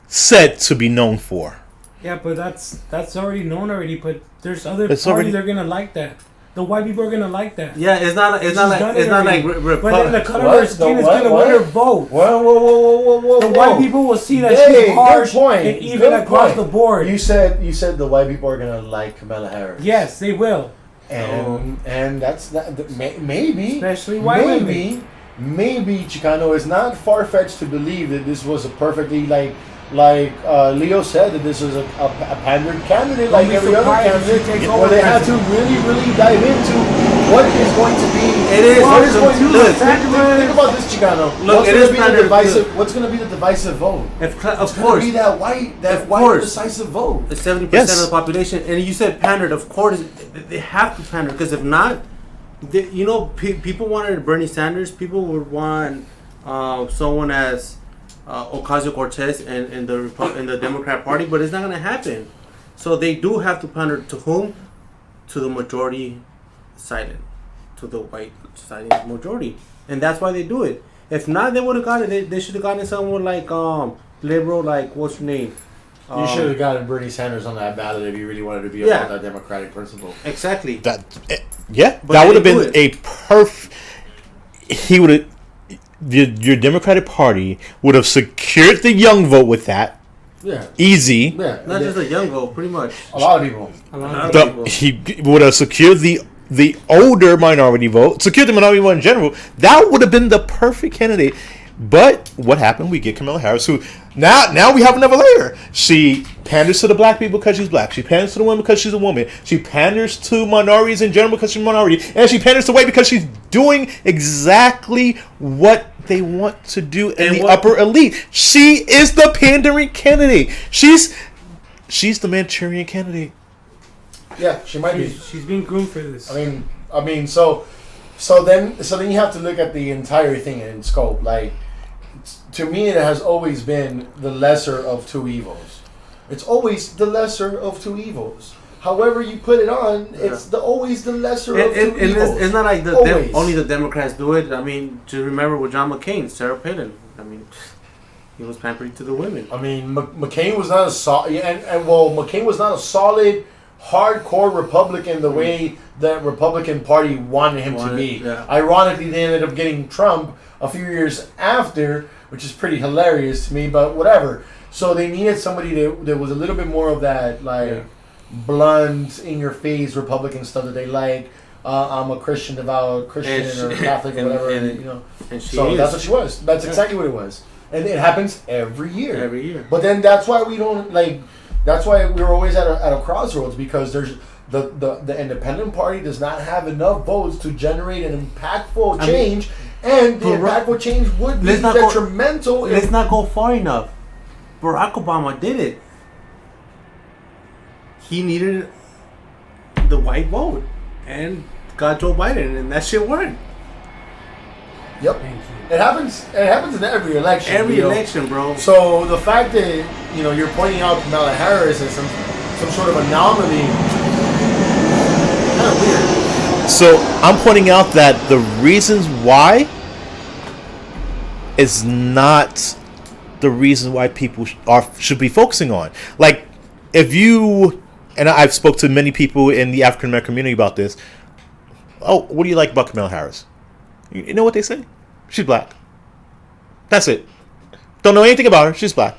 Speaker 1: said to be known for.
Speaker 4: Yeah, but that's already known already. But there's other
Speaker 1: It's
Speaker 4: parties
Speaker 1: already-
Speaker 4: that are gonna like that. The white people are gonna like that.
Speaker 3: Yeah, it's not
Speaker 4: She's
Speaker 3: like
Speaker 4: done
Speaker 3: it's
Speaker 4: it
Speaker 3: not
Speaker 4: already.
Speaker 3: like
Speaker 4: But then the color
Speaker 2: What?
Speaker 4: of her skin
Speaker 2: The
Speaker 4: is
Speaker 2: what?
Speaker 4: gonna
Speaker 2: What?
Speaker 4: win her vote.
Speaker 2: whoa.
Speaker 4: The white people will see that
Speaker 2: Hey,
Speaker 4: she's
Speaker 2: good
Speaker 4: harsh
Speaker 2: point.
Speaker 4: and even
Speaker 2: Good
Speaker 4: across
Speaker 2: point.
Speaker 4: the board.
Speaker 5: You said the white people are gonna like Kamala Harris.
Speaker 4: Yes, they will.
Speaker 2: and that's that. Maybe,
Speaker 4: Especially white women.
Speaker 2: maybe Chicano is not far fetched to believe that this was a perfectly like Leo said, that this was a pandered candidate like
Speaker 4: be
Speaker 2: every other
Speaker 4: surprised if she
Speaker 2: candidate,
Speaker 4: takes
Speaker 2: where
Speaker 4: over
Speaker 2: they had to
Speaker 4: president.
Speaker 2: really dive into what is going to be.
Speaker 3: It is.
Speaker 2: What is going to
Speaker 3: Look,
Speaker 2: think about this, Chicano.
Speaker 3: Look, it is pandered.
Speaker 2: What's going to be the divisive vote?
Speaker 3: Of
Speaker 2: It's going to
Speaker 3: course,
Speaker 2: be that white
Speaker 3: Of
Speaker 2: white
Speaker 3: course.
Speaker 2: decisive vote.
Speaker 3: it's 70%
Speaker 1: Yes.
Speaker 3: of the population, and you said pandered. Of course, they have to pander because if not, people wanted Bernie Sanders. People would want someone as Ocasio-Cortez and the Democrat Party, but it's not going to happen. So they do have to pander to whom? To the majority silent, to the white silent majority, and that's why they do it. If not, they would have got it. They should have gotten someone like liberal, like what's her name?
Speaker 2: You should have gotten Bernie Sanders on that ballot if you really wanted to be
Speaker 3: Yeah.
Speaker 2: about that democratic principle.
Speaker 3: Exactly.
Speaker 1: That
Speaker 3: But
Speaker 1: that would have
Speaker 3: they
Speaker 1: been
Speaker 3: do
Speaker 1: a perfect. He would have. Your Democratic Party would have secured the young vote with that.
Speaker 2: Yeah,
Speaker 1: Easy.
Speaker 2: yeah.
Speaker 3: Not just a young vote, pretty much.
Speaker 2: a lot of people.
Speaker 3: A lot of
Speaker 1: He
Speaker 3: people.
Speaker 1: would have secured the older minority vote, secured the minority vote in general. That would have been the perfect candidate. But what happened? We get Kamala Harris, who now we have another layer. She panders to the black people because she's black. She panders to the woman because she's a woman. She panders to minorities in general because she's a minority, and she panders to white because she's doing exactly what they want to do in
Speaker 3: And
Speaker 1: the
Speaker 3: what-
Speaker 1: upper elite. She is the pandering candidate. She's the Manchurian candidate.
Speaker 2: Yeah, she might be.
Speaker 4: She's being groomed for this.
Speaker 2: I mean, so then you have to look at the entire thing in scope. Like, to me, it has always been the lesser of two evils. It's always the lesser of two evils. However you put it on, it's always the lesser of two evils.
Speaker 3: It's not like
Speaker 2: Always.
Speaker 3: only the Democrats do it. I mean, just remember with John McCain, Sarah Palin. I mean, he was pampering to the women.
Speaker 2: I mean, McCain was not a solid, McCain was not a solid, hardcore Republican the way that Republican Party wanted him to be.
Speaker 3: Yeah.
Speaker 2: Ironically, they ended up getting Trump a few years after, which is pretty hilarious to me, but whatever. So they needed somebody that was a little bit more of that, like, blunt, in-your-face Republican stuff that they like. I'm a devout Christian or Catholic or whatever, you know.
Speaker 3: And she
Speaker 2: So
Speaker 3: is.
Speaker 2: that's what she was. That's exactly what it was. And it happens every year.
Speaker 3: Every year.
Speaker 2: But then that's why we don't like. That's why we're always at a crossroads, because there's the independent party does not have enough votes to generate an impactful change, and the impactful change would be detrimental.
Speaker 3: Let's not go far enough. Barack Obama did it. He needed the white vote and got Joe Biden, and that shit worked.
Speaker 2: Yep, it happens. It happens in every election.
Speaker 3: Every
Speaker 2: you know?
Speaker 3: election, bro.
Speaker 2: So the fact that you're pointing out Kamala Harris as some sort of anomaly, kind of weird.
Speaker 1: So I'm pointing out that the reasons why is not the reason why people should be focusing on. Like, if you, and I've spoke to many people in the African American community about this. Oh, what do you like about Kamala Harris? You know what they say? She's black. That's it. Don't know anything about her. She's black.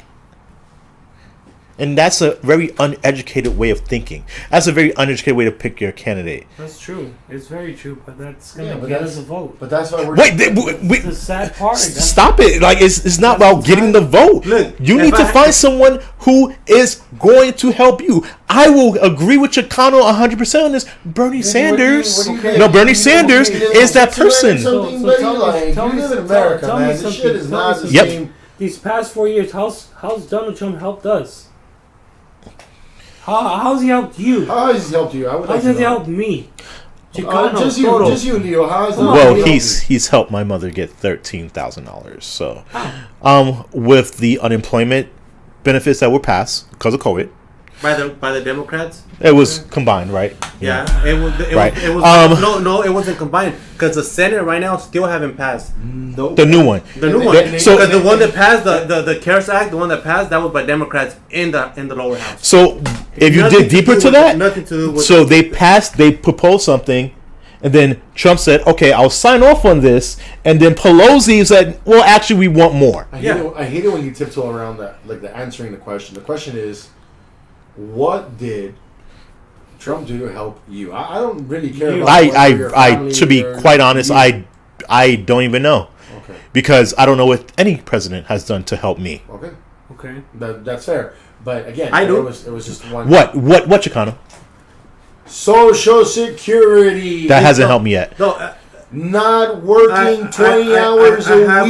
Speaker 1: And that's a very uneducated way of thinking. That's a very uneducated way to pick your candidate.
Speaker 4: That's true. It's very true, but that's
Speaker 2: Yeah,
Speaker 4: gonna
Speaker 2: but
Speaker 4: get us a vote.
Speaker 2: But that's why we're
Speaker 1: Wait,
Speaker 4: It's the sad part.
Speaker 1: stop it! Like it's not about getting the vote.
Speaker 3: Look,
Speaker 1: you
Speaker 3: if
Speaker 1: need to
Speaker 3: I-
Speaker 1: find someone who is going to help you. I will agree with Chicano 100% on this. Bernie Sanders.
Speaker 2: what do you
Speaker 1: No,
Speaker 2: think?
Speaker 1: Bernie Sanders
Speaker 2: You live
Speaker 1: is
Speaker 2: in
Speaker 1: that
Speaker 2: Switzerland
Speaker 1: person.
Speaker 2: or something,
Speaker 4: So
Speaker 2: buddy?
Speaker 4: tell me-
Speaker 2: Like,
Speaker 4: tell
Speaker 2: you
Speaker 4: me
Speaker 2: live in
Speaker 4: some-
Speaker 2: America,
Speaker 4: tell me
Speaker 2: man. This
Speaker 4: something,
Speaker 2: shit is
Speaker 4: tell me
Speaker 2: not the
Speaker 4: something.
Speaker 1: Yep.
Speaker 2: same.
Speaker 4: These past 4 years, how's Donald Trump helped us? How's he helped you?
Speaker 2: How has he helped you? I would
Speaker 4: How
Speaker 2: like
Speaker 4: does
Speaker 2: to
Speaker 4: he
Speaker 2: know.
Speaker 4: help me? Chicano,
Speaker 2: Just
Speaker 4: Toto.
Speaker 2: you, Leo. How has
Speaker 4: Come
Speaker 2: that
Speaker 4: on,
Speaker 1: Well,
Speaker 2: helped
Speaker 1: he's helped my mother get $13,000. So, with the unemployment benefits that were passed because of COVID,
Speaker 3: By the Democrats.
Speaker 1: it was combined, right?
Speaker 3: Yeah, it was.
Speaker 1: Right.
Speaker 3: It was no, it wasn't combined because the Senate right now still haven't passed
Speaker 1: The new one.
Speaker 3: the new
Speaker 2: They-
Speaker 3: one.
Speaker 2: they-
Speaker 1: So-
Speaker 3: Because the one that passed the CARES Act, the one that passed, that was by Democrats in the lower house.
Speaker 1: So, if you
Speaker 3: Nothing
Speaker 1: dig deeper
Speaker 3: do
Speaker 1: to
Speaker 3: with-
Speaker 1: that,
Speaker 3: nothing to do with.
Speaker 1: so they proposed something, and then Trump said, "Okay, I'll sign off on this," and then Pelosi said, "Well, actually, we want more."
Speaker 2: I hate,
Speaker 3: Yeah.
Speaker 2: it, I hate it when you tiptoe around that, like the answering the question. The question is, what did Trump do to help you? I don't really care about your
Speaker 1: I
Speaker 2: family
Speaker 1: to be
Speaker 2: or
Speaker 1: quite honest,
Speaker 2: you.
Speaker 1: I don't even know
Speaker 2: Okay.
Speaker 1: because I don't know what any president has done to help me.
Speaker 2: Okay.
Speaker 4: Okay.
Speaker 2: That's fair. But again,
Speaker 3: I do.
Speaker 2: it was just one.
Speaker 1: What Chicano?
Speaker 2: Social Security.
Speaker 1: That hasn't helped me yet.
Speaker 3: No,
Speaker 2: Not working 20 hours
Speaker 3: I
Speaker 2: a
Speaker 3: have,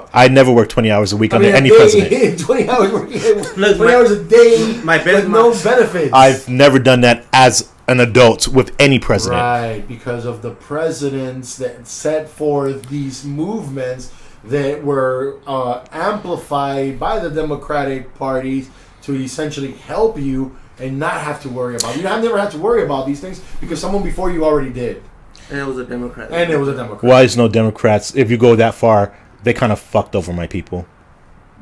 Speaker 2: week.
Speaker 1: I never worked 20 hours a week
Speaker 2: I
Speaker 1: under
Speaker 2: mean,
Speaker 1: any
Speaker 2: a day,
Speaker 1: president.
Speaker 2: 20 hours working, 20
Speaker 3: Look,
Speaker 2: hours a day
Speaker 3: my
Speaker 2: with no benefits.
Speaker 1: I've never done that as an adult with any president.
Speaker 2: Right, because of the presidents that set forth these movements that were amplified by the Democratic parties to essentially help you and not have to worry about. You never had to worry about these things because someone before you already did,
Speaker 3: and it was a Democrat.
Speaker 2: and it was a Democrat.
Speaker 1: Why is no Democrats? If you go that far, they kind of fucked over my people.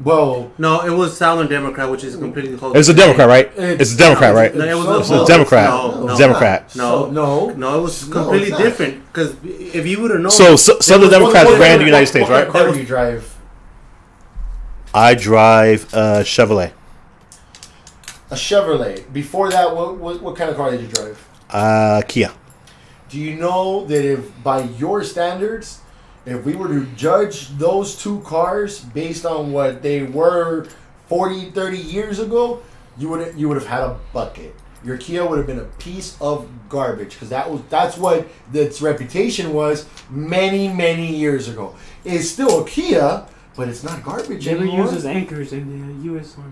Speaker 2: Well,
Speaker 3: No, it was Southern Democrat, which is completely close.
Speaker 1: It's a Democrat, right?
Speaker 2: It's-
Speaker 1: It's a Democrat, right?
Speaker 3: No, it was
Speaker 1: It's a Democrat.
Speaker 3: No,
Speaker 1: It's a Democrat.
Speaker 2: So, no.
Speaker 3: No, it was
Speaker 2: No,
Speaker 3: completely
Speaker 2: it's not.
Speaker 3: different. Because if you would have known,
Speaker 1: So Southern Democrats
Speaker 2: What-
Speaker 1: ran
Speaker 2: what-
Speaker 1: the United
Speaker 2: what-
Speaker 1: States,
Speaker 2: what
Speaker 1: right?
Speaker 2: car do you drive?
Speaker 1: I drive a Chevrolet.
Speaker 2: A Chevrolet. Before that, what kind of car did you drive?
Speaker 1: Kia.
Speaker 2: Do you know that if by your standards, if we were to judge those two cars based on what they were 40, 30 years ago, you would have had a bucket. Your Kia would have been a piece of garbage because that's what its reputation was many years ago. It's still a Kia, but it's not garbage
Speaker 4: They were
Speaker 2: anymore.
Speaker 4: used as anchors in the U.S. Army,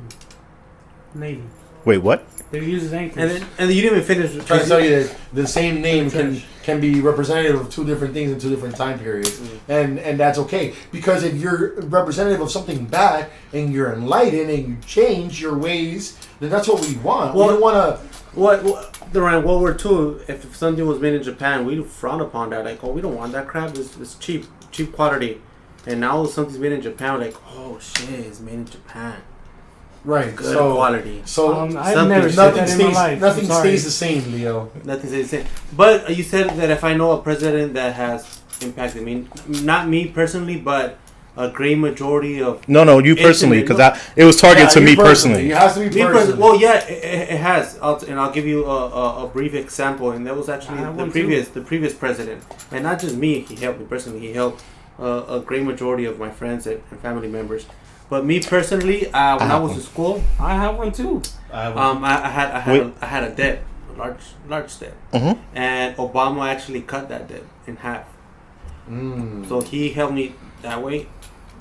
Speaker 4: Navy.
Speaker 1: Wait, what?
Speaker 4: They were used as anchors.
Speaker 3: and then you didn't even finish.
Speaker 2: I'm trying to tell you that the same name can be representative of two different things in two different time periods, and that's okay because if you're representative of something bad and you're enlightened and you change your ways, then that's what we want.
Speaker 3: Well,
Speaker 2: we don't want to.
Speaker 3: What during World War II, if something was made in Japan, we frown upon that. Like, oh, we don't want that crap. It's cheap quality. And now something's made in Japan, we're like, oh shit, it's made in Japan.
Speaker 2: Right,
Speaker 3: Good
Speaker 2: so
Speaker 3: quality.
Speaker 2: So
Speaker 4: I've never said that in my life.
Speaker 2: nothing
Speaker 4: I'm sorry.
Speaker 2: stays the same, Leo.
Speaker 3: Nothing stays the same. But you said that if I know a president that has impacted me, not me personally, but a great majority of
Speaker 1: No, you personally, because it was targeted to
Speaker 2: you
Speaker 1: me personally.
Speaker 2: It has to be
Speaker 3: me
Speaker 2: personally.
Speaker 3: personally. Well, yeah, it has. I'll give you a brief example, and that was actually
Speaker 4: I have
Speaker 3: the
Speaker 4: one
Speaker 3: previous president, and not just me. He helped me personally. He helped a great majority of my friends and family members. But me personally, when I was in school,
Speaker 4: I have one too.
Speaker 3: I had a debt, a large debt, and Obama actually cut that debt in half. So he helped me that way.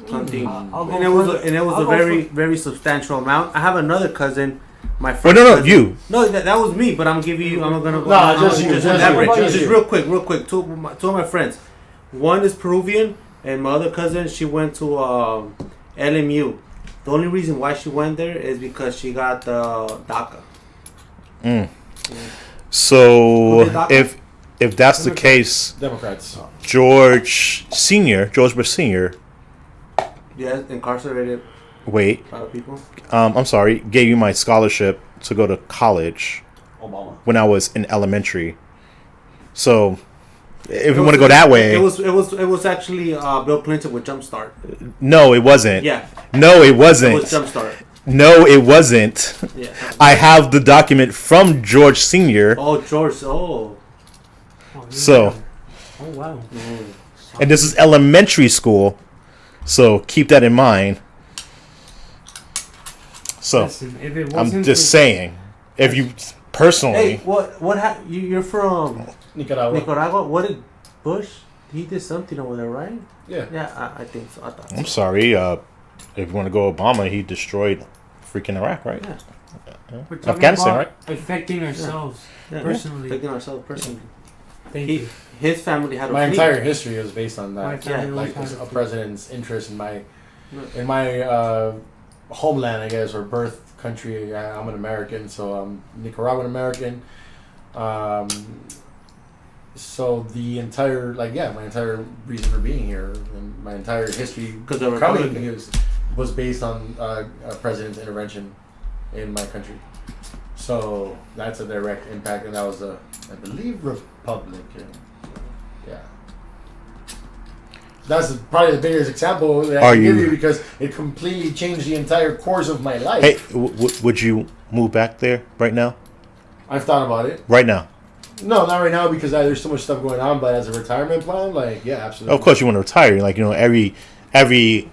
Speaker 3: Something,
Speaker 4: I'll go
Speaker 3: and it was
Speaker 4: further.
Speaker 3: a
Speaker 4: I'll go
Speaker 3: very substantial amount. I have another cousin, my
Speaker 1: Oh,
Speaker 3: friend.
Speaker 1: no,
Speaker 3: cousin.
Speaker 1: you.
Speaker 3: No, that was me. But I'm giving you. I'm gonna go.
Speaker 2: No,
Speaker 3: I'm
Speaker 2: just
Speaker 3: gonna
Speaker 2: you, just
Speaker 3: elaborate.
Speaker 2: you, just
Speaker 3: Just
Speaker 2: you.
Speaker 3: real quick. Two of my friends. One is Peruvian, and my other cousin, she went to LMU. The only reason why she went there is because she got DACA.
Speaker 1: So
Speaker 3: Who did DACA?
Speaker 1: if that's the case,
Speaker 2: Democrats.
Speaker 1: George Bush Senior.
Speaker 3: Yeah, incarcerated
Speaker 1: Wait,
Speaker 3: a lot of people.
Speaker 1: I'm sorry. Gave you my scholarship to go to college
Speaker 5: Obama.
Speaker 1: when I was in elementary. So, if we want to go that way,
Speaker 3: It was actually Bill Clinton with Jumpstart.
Speaker 1: no, it wasn't.
Speaker 3: Yeah,
Speaker 1: No, it
Speaker 3: it
Speaker 1: wasn't.
Speaker 3: was Jumpstart.
Speaker 1: No, it wasn't.
Speaker 3: Yeah.
Speaker 1: I have the document from George Sr.
Speaker 3: Oh, George. Oh.
Speaker 1: So,
Speaker 4: Oh wow.
Speaker 1: and this is elementary school. So keep that in mind. So
Speaker 4: Listen, if it
Speaker 1: I'm
Speaker 4: wasn't
Speaker 1: just
Speaker 4: for-
Speaker 1: saying, if you personally,
Speaker 3: Hey, what happened? You're from
Speaker 2: Nicaragua.
Speaker 3: Nicaragua. What did Bush? He did something over there, right?
Speaker 2: Yeah.
Speaker 3: Yeah, I think so. I thought.
Speaker 1: I'm
Speaker 3: So.
Speaker 1: sorry. If you want to go Obama, he destroyed freaking Iraq, right?
Speaker 3: Yeah.
Speaker 4: We're talking
Speaker 1: Afghanistan,
Speaker 4: about
Speaker 1: right?
Speaker 4: affecting ourselves
Speaker 3: Yeah.
Speaker 4: personally.
Speaker 3: Taking ourselves personally.
Speaker 4: Thank
Speaker 3: He,
Speaker 4: you.
Speaker 3: his family had a
Speaker 2: My
Speaker 3: fleet.
Speaker 2: entire history was based on
Speaker 4: My
Speaker 2: that.
Speaker 4: family
Speaker 2: Like
Speaker 4: always had
Speaker 2: a
Speaker 4: a
Speaker 2: president's interest in my homeland, I guess, or birth country. I'm an American, so I'm Nicaraguan American. So the entire, my entire reason for being here and my entire history
Speaker 3: 'Cause they're
Speaker 2: coming
Speaker 3: Republican.
Speaker 2: was based on a president's intervention in my country. So that's a direct impact, and that was I believe, Republican. Yeah. That's probably the biggest example that I can give you because it completely changed the entire course of my life.
Speaker 1: Hey, would you move back there right now?
Speaker 2: I've thought about it.
Speaker 1: Right now?
Speaker 2: No, not right now because there's so much stuff going on. But as a retirement plan, yeah, absolutely.
Speaker 1: Of course, you want to retire. Every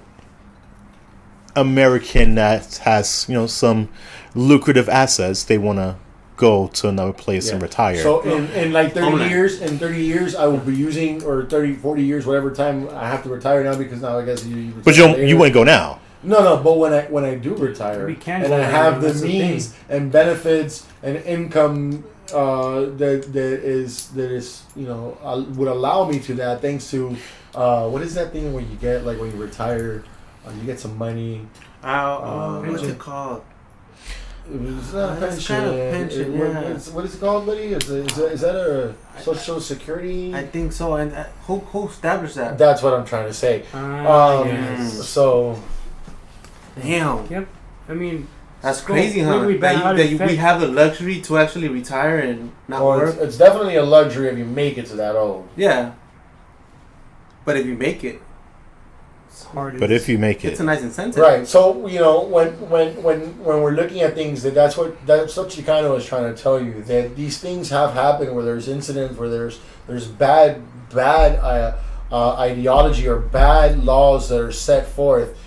Speaker 1: American that has some lucrative assets, they want to go to another place and retire.
Speaker 2: So in like 30
Speaker 3: Homeland.
Speaker 2: years, I will be using, or 30, 40 years, whatever time I have to retire now because now I guess you
Speaker 1: But you wouldn't go now.
Speaker 2: No, but when I do retire
Speaker 4: We can
Speaker 2: and
Speaker 4: go
Speaker 2: I
Speaker 4: there,
Speaker 2: have the
Speaker 4: that's the
Speaker 2: means and benefits and income that is would allow me to that, thanks to what is that thing where you get like when you retire, you get some money.
Speaker 3: What's
Speaker 4: pension.
Speaker 3: it called?
Speaker 2: It's not a
Speaker 3: That's
Speaker 2: pension.
Speaker 3: kind of pension, yeah.
Speaker 2: What is it called, buddy? Is that a social security?
Speaker 3: I think so. And who established that?
Speaker 2: That's what I'm trying to say.
Speaker 4: Yes.
Speaker 2: So
Speaker 3: Damn.
Speaker 4: Yep. I mean,
Speaker 3: That's
Speaker 4: So,
Speaker 3: crazy, huh?
Speaker 4: we been out of
Speaker 3: We
Speaker 4: effect.
Speaker 3: have the luxury to actually retire and not work.
Speaker 2: it's definitely a luxury if you make it to that old.
Speaker 3: Yeah. But if you make it,
Speaker 4: it's hard.
Speaker 1: But if you make
Speaker 3: it's
Speaker 1: it,
Speaker 3: a nice incentive.
Speaker 2: Right. So when we're looking at things, that's what Chicano is trying to tell you, that these things have happened where there's incidents where there's bad ideology or bad laws that are set forth,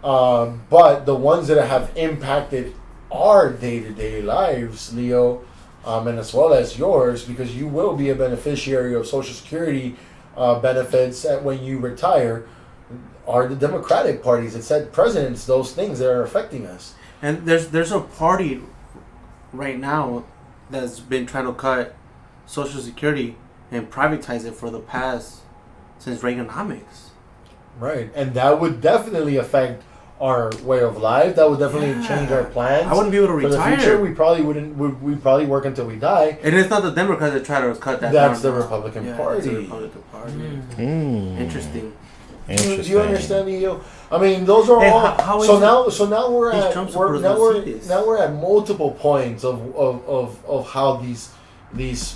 Speaker 2: but the ones that have impacted our day-to-day lives, Leo, and as well as yours, because you will be a beneficiary of Social Security benefits when you retire, are the Democratic parties that set presidents, those things that are affecting us.
Speaker 3: And there's a party right now that's been trying to cut Social Security and privatize it for the past since Reaganomics.
Speaker 2: Right. And that would definitely affect our way of life. That would definitely change our plans.
Speaker 3: I wouldn't be able to
Speaker 2: for the
Speaker 3: retire.
Speaker 2: future. We probably wouldn't. We probably work until we die.
Speaker 3: And it's not the Democrats that try to cut that
Speaker 2: That's
Speaker 3: down.
Speaker 2: the Republican
Speaker 3: Yeah,
Speaker 2: Party.
Speaker 3: That's the Republican Party.
Speaker 1: Mm.
Speaker 3: Interesting.
Speaker 2: Do
Speaker 1: Interesting.
Speaker 2: you understand, Leo? I mean, those are
Speaker 3: Hey,
Speaker 2: all.
Speaker 3: how is
Speaker 2: So now we're
Speaker 3: these
Speaker 2: at
Speaker 3: Trump
Speaker 2: we're,
Speaker 3: supporters
Speaker 2: now
Speaker 3: don't
Speaker 2: we're
Speaker 3: see this?
Speaker 2: now we're at multiple points of how these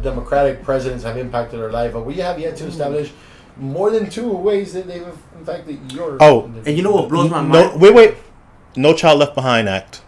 Speaker 2: Democratic presidents have impacted our life, but we have yet to establish more than 2 ways that they've impacted your.
Speaker 1: Oh,
Speaker 3: And you know what blows my
Speaker 1: No,
Speaker 3: mind?
Speaker 1: wait. No Child Left Behind Act.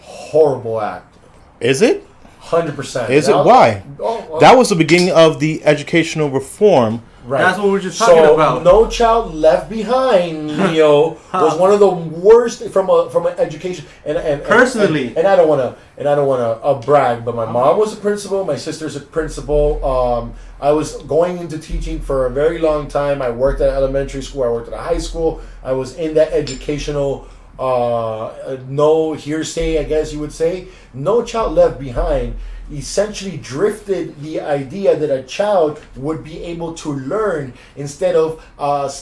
Speaker 2: Horrible act.
Speaker 1: Is it?
Speaker 2: 100%.
Speaker 1: Is it? Why?
Speaker 2: Oh,
Speaker 1: That was the beginning of the educational reform.
Speaker 2: right.
Speaker 3: That's what we were just talking about.
Speaker 2: No Child Left Behind, Leo, was one of the worst from an education and
Speaker 3: Personally.
Speaker 2: and I don't want to brag, but my mom was a principal, my sister's a principal. I was going into teaching for a very long time. I worked at elementary school, I worked at a high school. I was in that educational no hearsay, I guess you would say. No Child Left Behind essentially drifted the idea that a child would be able to learn instead of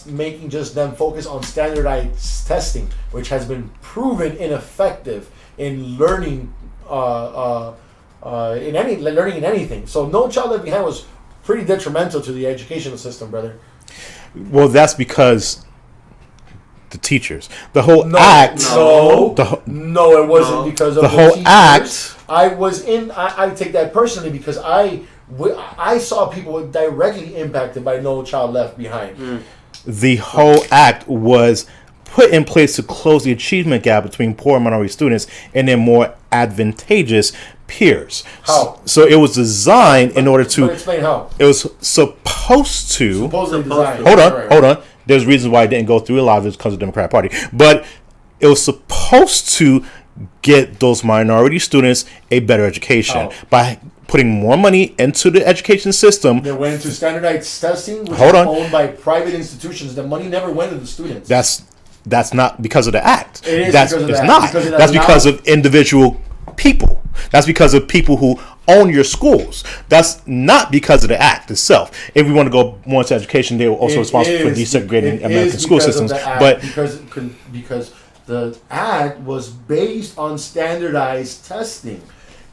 Speaker 2: making just them focus on standardized testing, which has been proven ineffective in learning learning in anything. So No Child Left Behind was pretty detrimental to the educational system, brother.
Speaker 1: Well, that's because the teachers. The whole
Speaker 2: No,
Speaker 1: act.
Speaker 2: no,
Speaker 1: The,
Speaker 2: no, it wasn't
Speaker 3: No.
Speaker 2: because of
Speaker 1: the whole
Speaker 2: teachers.
Speaker 1: act.
Speaker 2: I take that personally because I saw people directly impacted by No Child Left Behind.
Speaker 1: The whole act was put in place to close the achievement gap between poor and minority students and their more advantageous peers.
Speaker 2: How?
Speaker 1: So it was designed in order
Speaker 2: But
Speaker 1: to.
Speaker 2: explain how.
Speaker 1: It was supposed to.
Speaker 2: Supposedly designed.
Speaker 1: Hold on. There's reasons why it didn't go through. A lot of it's because of the Democratic Party, but it was supposed to get those minority students a better education by putting more money into the education system.
Speaker 2: They went into standardized testing, which
Speaker 1: Hold
Speaker 2: is
Speaker 1: on.
Speaker 2: owned by private institutions. The money never went to the students.
Speaker 1: That's not because of the act.
Speaker 2: It is
Speaker 1: That's
Speaker 2: because of
Speaker 1: it's
Speaker 2: the
Speaker 1: not.
Speaker 2: act. Because of
Speaker 1: That's
Speaker 2: that
Speaker 1: because
Speaker 2: law.
Speaker 1: of individual people. That's because of people who own your schools. That's not because of the act itself. If we want to go more into education, they were also responsible for desegregating American school systems. But
Speaker 2: because the act was based on standardized testing.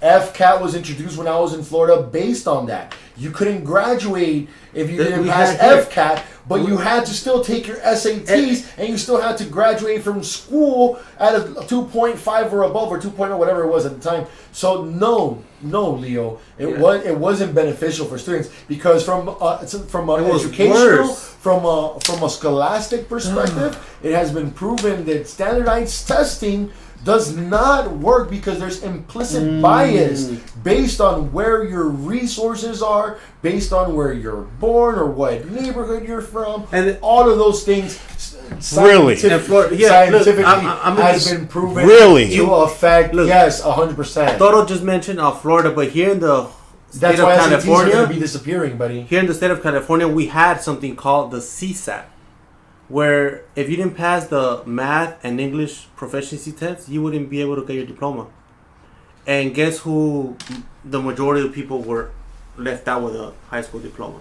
Speaker 2: FCAT was introduced when I was in Florida based on that. You couldn't graduate if you didn't pass FCAT, but you had to still take your SATs and you still had to graduate from school at a 2.5 or above or 2.0, whatever it was at the time. So no, Leo, it wasn't beneficial for students because from an educational, from a scholastic perspective, it has been proven that standardized testing does not work because there's implicit bias based on where your resources are, based on where you're born or what neighborhood you're from, and all of those things scientifically has been proven to affect. Yes, 100%.
Speaker 3: Toro just mentioned Florida, but here in the state
Speaker 2: That's
Speaker 3: of
Speaker 2: why
Speaker 3: California,
Speaker 2: SATs are going to be disappearing, buddy.
Speaker 3: Here in the state of California, we had something called the CSAT, where if you didn't pass the math and English proficiency tests, you wouldn't be able to get your diploma. And guess who the majority of people were left out with a high school diploma?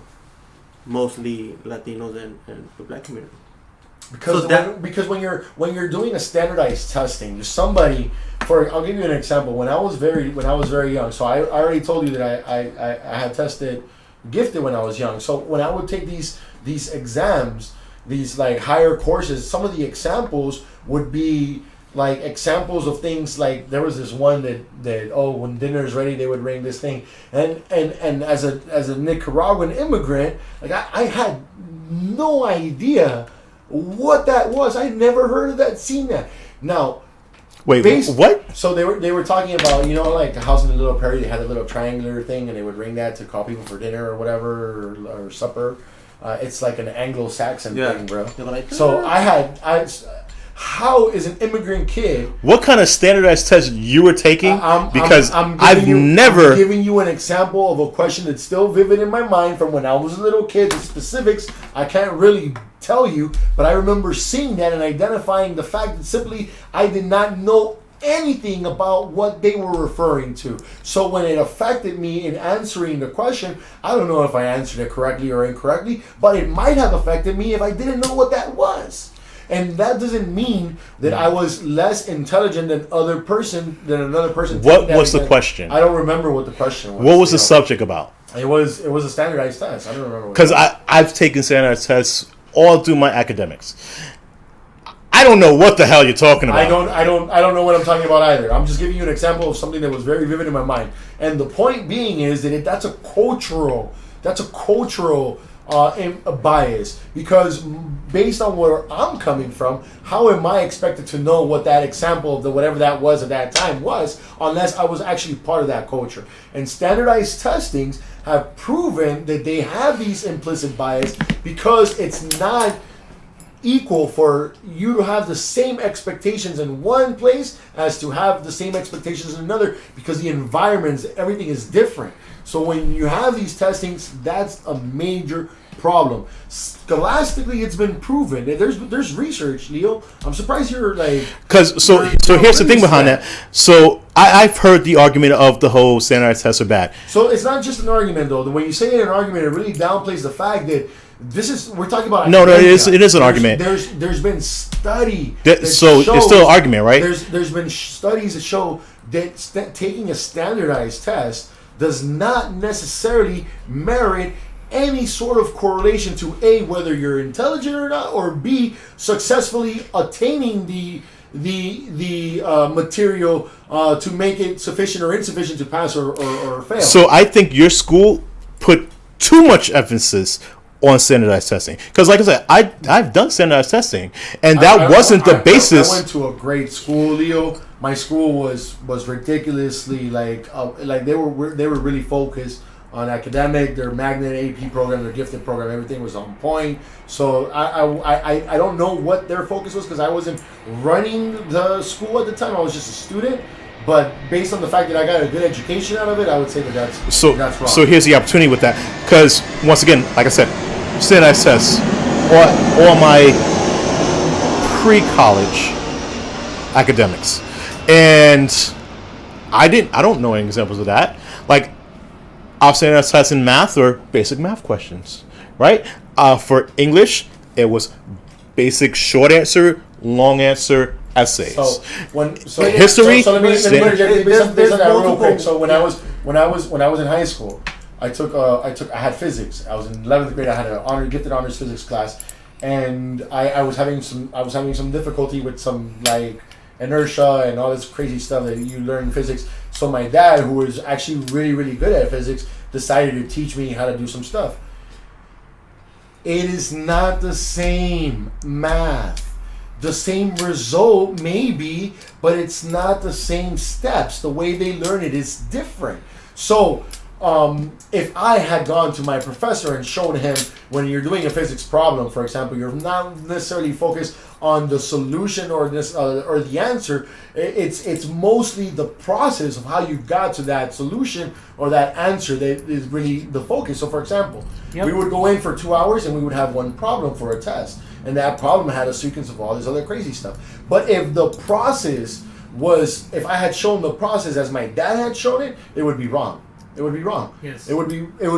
Speaker 3: Mostly Latinos and the black community.
Speaker 2: Because when you're doing a standardized testing, there's somebody. I'll give you an example. When I was very young, so I already told you that I had tested gifted when I was young. So when I would take these exams, these like higher courses, some of the examples would be like examples of things like there was this one that when dinner's ready they would ring this thing, and as a Nicaraguan immigrant, like I had no idea what that was. I never heard of that, seen that. Now,
Speaker 1: wait, what?
Speaker 2: So they were talking about, like the house in the Little Prairie, they had a little triangular thing and they would ring that to call people for dinner or whatever or supper. It's like an Anglo-Saxon thing, bro. So how is an immigrant kid?
Speaker 1: What kind of standardized test you were taking? Because I'm
Speaker 2: giving you an example of a question that's still vivid in my mind from when I was a little kid. The specifics I can't really tell you, but I remember seeing that and identifying the fact that simply I did not know anything about what they were referring to. So when it affected me in answering the question, I don't know if I answered it correctly or incorrectly, but it might have affected me if I didn't know what that was. And that doesn't mean that I was less intelligent than another person.
Speaker 1: What was the question?
Speaker 2: I don't remember what the question was.
Speaker 1: What was the subject about?
Speaker 2: It was a standardized test. I don't remember.
Speaker 1: Because I've taken standardized tests all through my academics. I don't know what the hell you're talking about.
Speaker 2: I don't know what I'm talking about either. I'm just giving you an example of something that was very vivid in my mind. And the point being is that that's a cultural bias, because based on where I'm coming from, how am I expected to know what that example of whatever that was at that time was, unless I was actually part of that culture? And standardized testings have proven that they have these implicit bias because it's not equal for you to have the same expectations in one place as to have the same expectations in another, because the environments, everything is different. So when you have these testings, that's a major problem. Scholastically, it's been proven. There's research, Leo. I'm surprised you're like...
Speaker 1: So here's the thing behind that. So I've heard the argument of the whole standardized tests are bad.
Speaker 2: So it's not just an argument, though. When you say an argument, it really downplays the fact that we're talking about...
Speaker 1: No, it is an argument.
Speaker 2: There's been study
Speaker 1: so
Speaker 2: shows,
Speaker 1: it's still an argument, right?
Speaker 2: There's been studies that show that taking a standardized test does not necessarily merit any sort of correlation to A, whether you're intelligent or not, or B, successfully attaining the material to make it sufficient or insufficient to pass or fail.
Speaker 1: So I think your school put too much emphasis on standardized testing. Because, like I said, I've done standardized testing, and that wasn't the basis.
Speaker 2: I went to a great school, Leo. My school was ridiculously like they were really focused on academic. Their magnet AP program, their gifted program, everything was on point. So I don't know what their focus was because I wasn't running the school at the time. I was just a student. But based on the fact that I got a good education out of it, I would say that's wrong.
Speaker 1: So here's the opportunity with that. Because, once again, like I said, standardized tests or my pre-college academics. And I don't know any examples of that. Like, I'll standardized tests in math or basic math questions, right? For English, it was basic short answer, long answer, essays. History.
Speaker 2: So let me based on that real quick. So when I was in high school, I had physics. I was in 11th grade. I had an gifted honors physics class, and I was having some difficulty with some like inertia and all this crazy stuff that you learn in physics. So my dad, who was actually really, really good at physics, decided to teach me how to do some stuff. It is not the same math. The same result maybe, but it's not the same steps. The way they learn it is different. So if I had gone to my professor and shown him, when you're doing a physics problem, for example, you're not necessarily focused on the solution or the answer. It's mostly the process of how you got to that solution or that answer that is really the focus. So, for example, we would go in for 2 hours and we would have one problem for a test, and that problem had a sequence of all this other crazy stuff. But if the process if I had shown the process as my dad had shown it, it would be wrong. It would be wrong.
Speaker 4: Yes.
Speaker 2: It would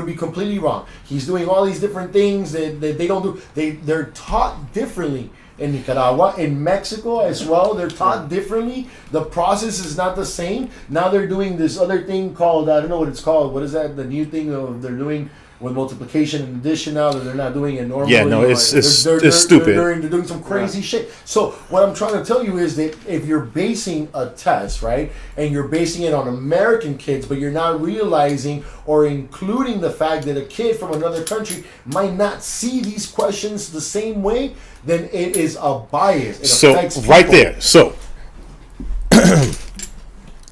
Speaker 2: be completely wrong. He's doing all these different things that they don't do. They're taught differently in Nicaragua, in Mexico as well. They're taught differently. The process is not the same. Now they're doing this other thing called, I don't know what it's called. What is that? The new thing they're doing with multiplication and addition now that they're not doing it normally.
Speaker 1: Yeah, no, it's stupid.
Speaker 2: They're doing some crazy shit. So what I'm trying to tell you is that if you're basing a test, right, and you're basing it on American kids, but you're not realizing or including the fact that a kid from another country might not see these questions the same way, then it is a bias. It affects people.
Speaker 1: Right there. So,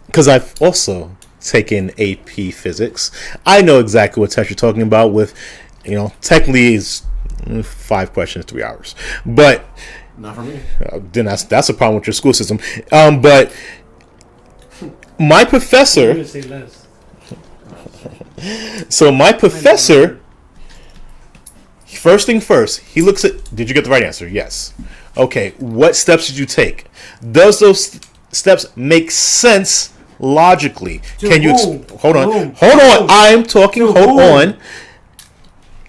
Speaker 1: because I've also taken AP Physics, I know exactly what test you're talking about with, technically it's 5 questions, 3 hours. But
Speaker 2: not for me.
Speaker 1: Then that's a problem with your school system. But my professor. So my professor, first thing first, he looks at, did you get the right answer? Yes. Okay, what steps did you take? Does those steps make sense logically? Can you hold on? I'm talking. Hold on.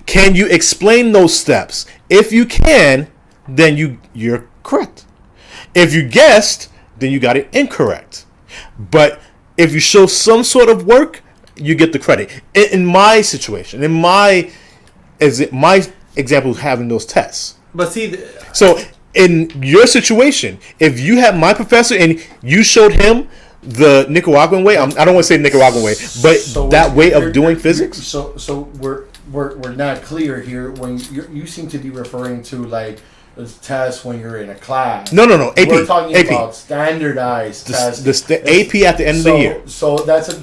Speaker 1: Can you explain those steps? If you can, then you're correct. If you guessed, then you got it incorrect. But if you show some sort of work, you get the credit. In my situation, my example of having those tests.
Speaker 3: But see,
Speaker 1: so in your situation, if you had my professor and you showed him the Nicaraguan way, I don't want to say Nicaraguan way, but that way of doing physics.
Speaker 2: So we're not clear here. When you seem to be referring to like a test when you're in a class.
Speaker 1: No. AP.
Speaker 2: We're talking
Speaker 1: AP.
Speaker 2: About standardized tests.
Speaker 1: The AP at the end of the year.
Speaker 2: So that's a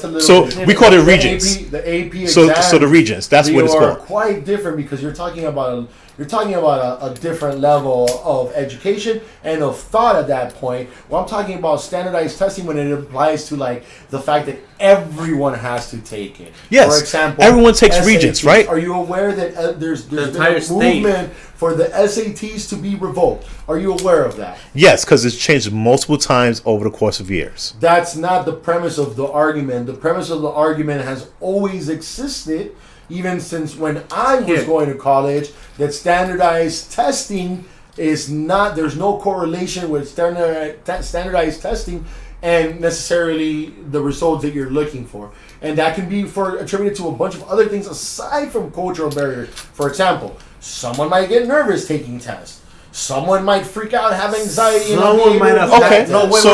Speaker 2: little.
Speaker 1: So
Speaker 2: bit
Speaker 1: we call it regions.
Speaker 2: The AP exams.
Speaker 1: So the regions. That's what it's called.
Speaker 2: Are quite different because you're talking about a different level of education and of thought at that point. Well, I'm talking about standardized testing when it applies to like the fact that everyone has to take it.
Speaker 1: Yes.
Speaker 2: For example,
Speaker 1: everyone takes
Speaker 2: SATs.
Speaker 1: regions, right?
Speaker 2: Are you aware that there's been
Speaker 3: entire
Speaker 2: a movement for the SATs to be revoked? Are you aware of that?
Speaker 1: Yes, because it's changed multiple times over the course of years.
Speaker 2: That's not the premise of the argument. The premise of the argument has always existed, even since when I was going to college, that standardized testing is not, there's no correlation with standardized testing and necessarily the results that you're looking for. And that can be attributed to a bunch of other things aside from cultural barriers. For example, someone might get nervous taking tests. Someone might freak out, have anxiety.
Speaker 3: Someone might have
Speaker 1: Okay.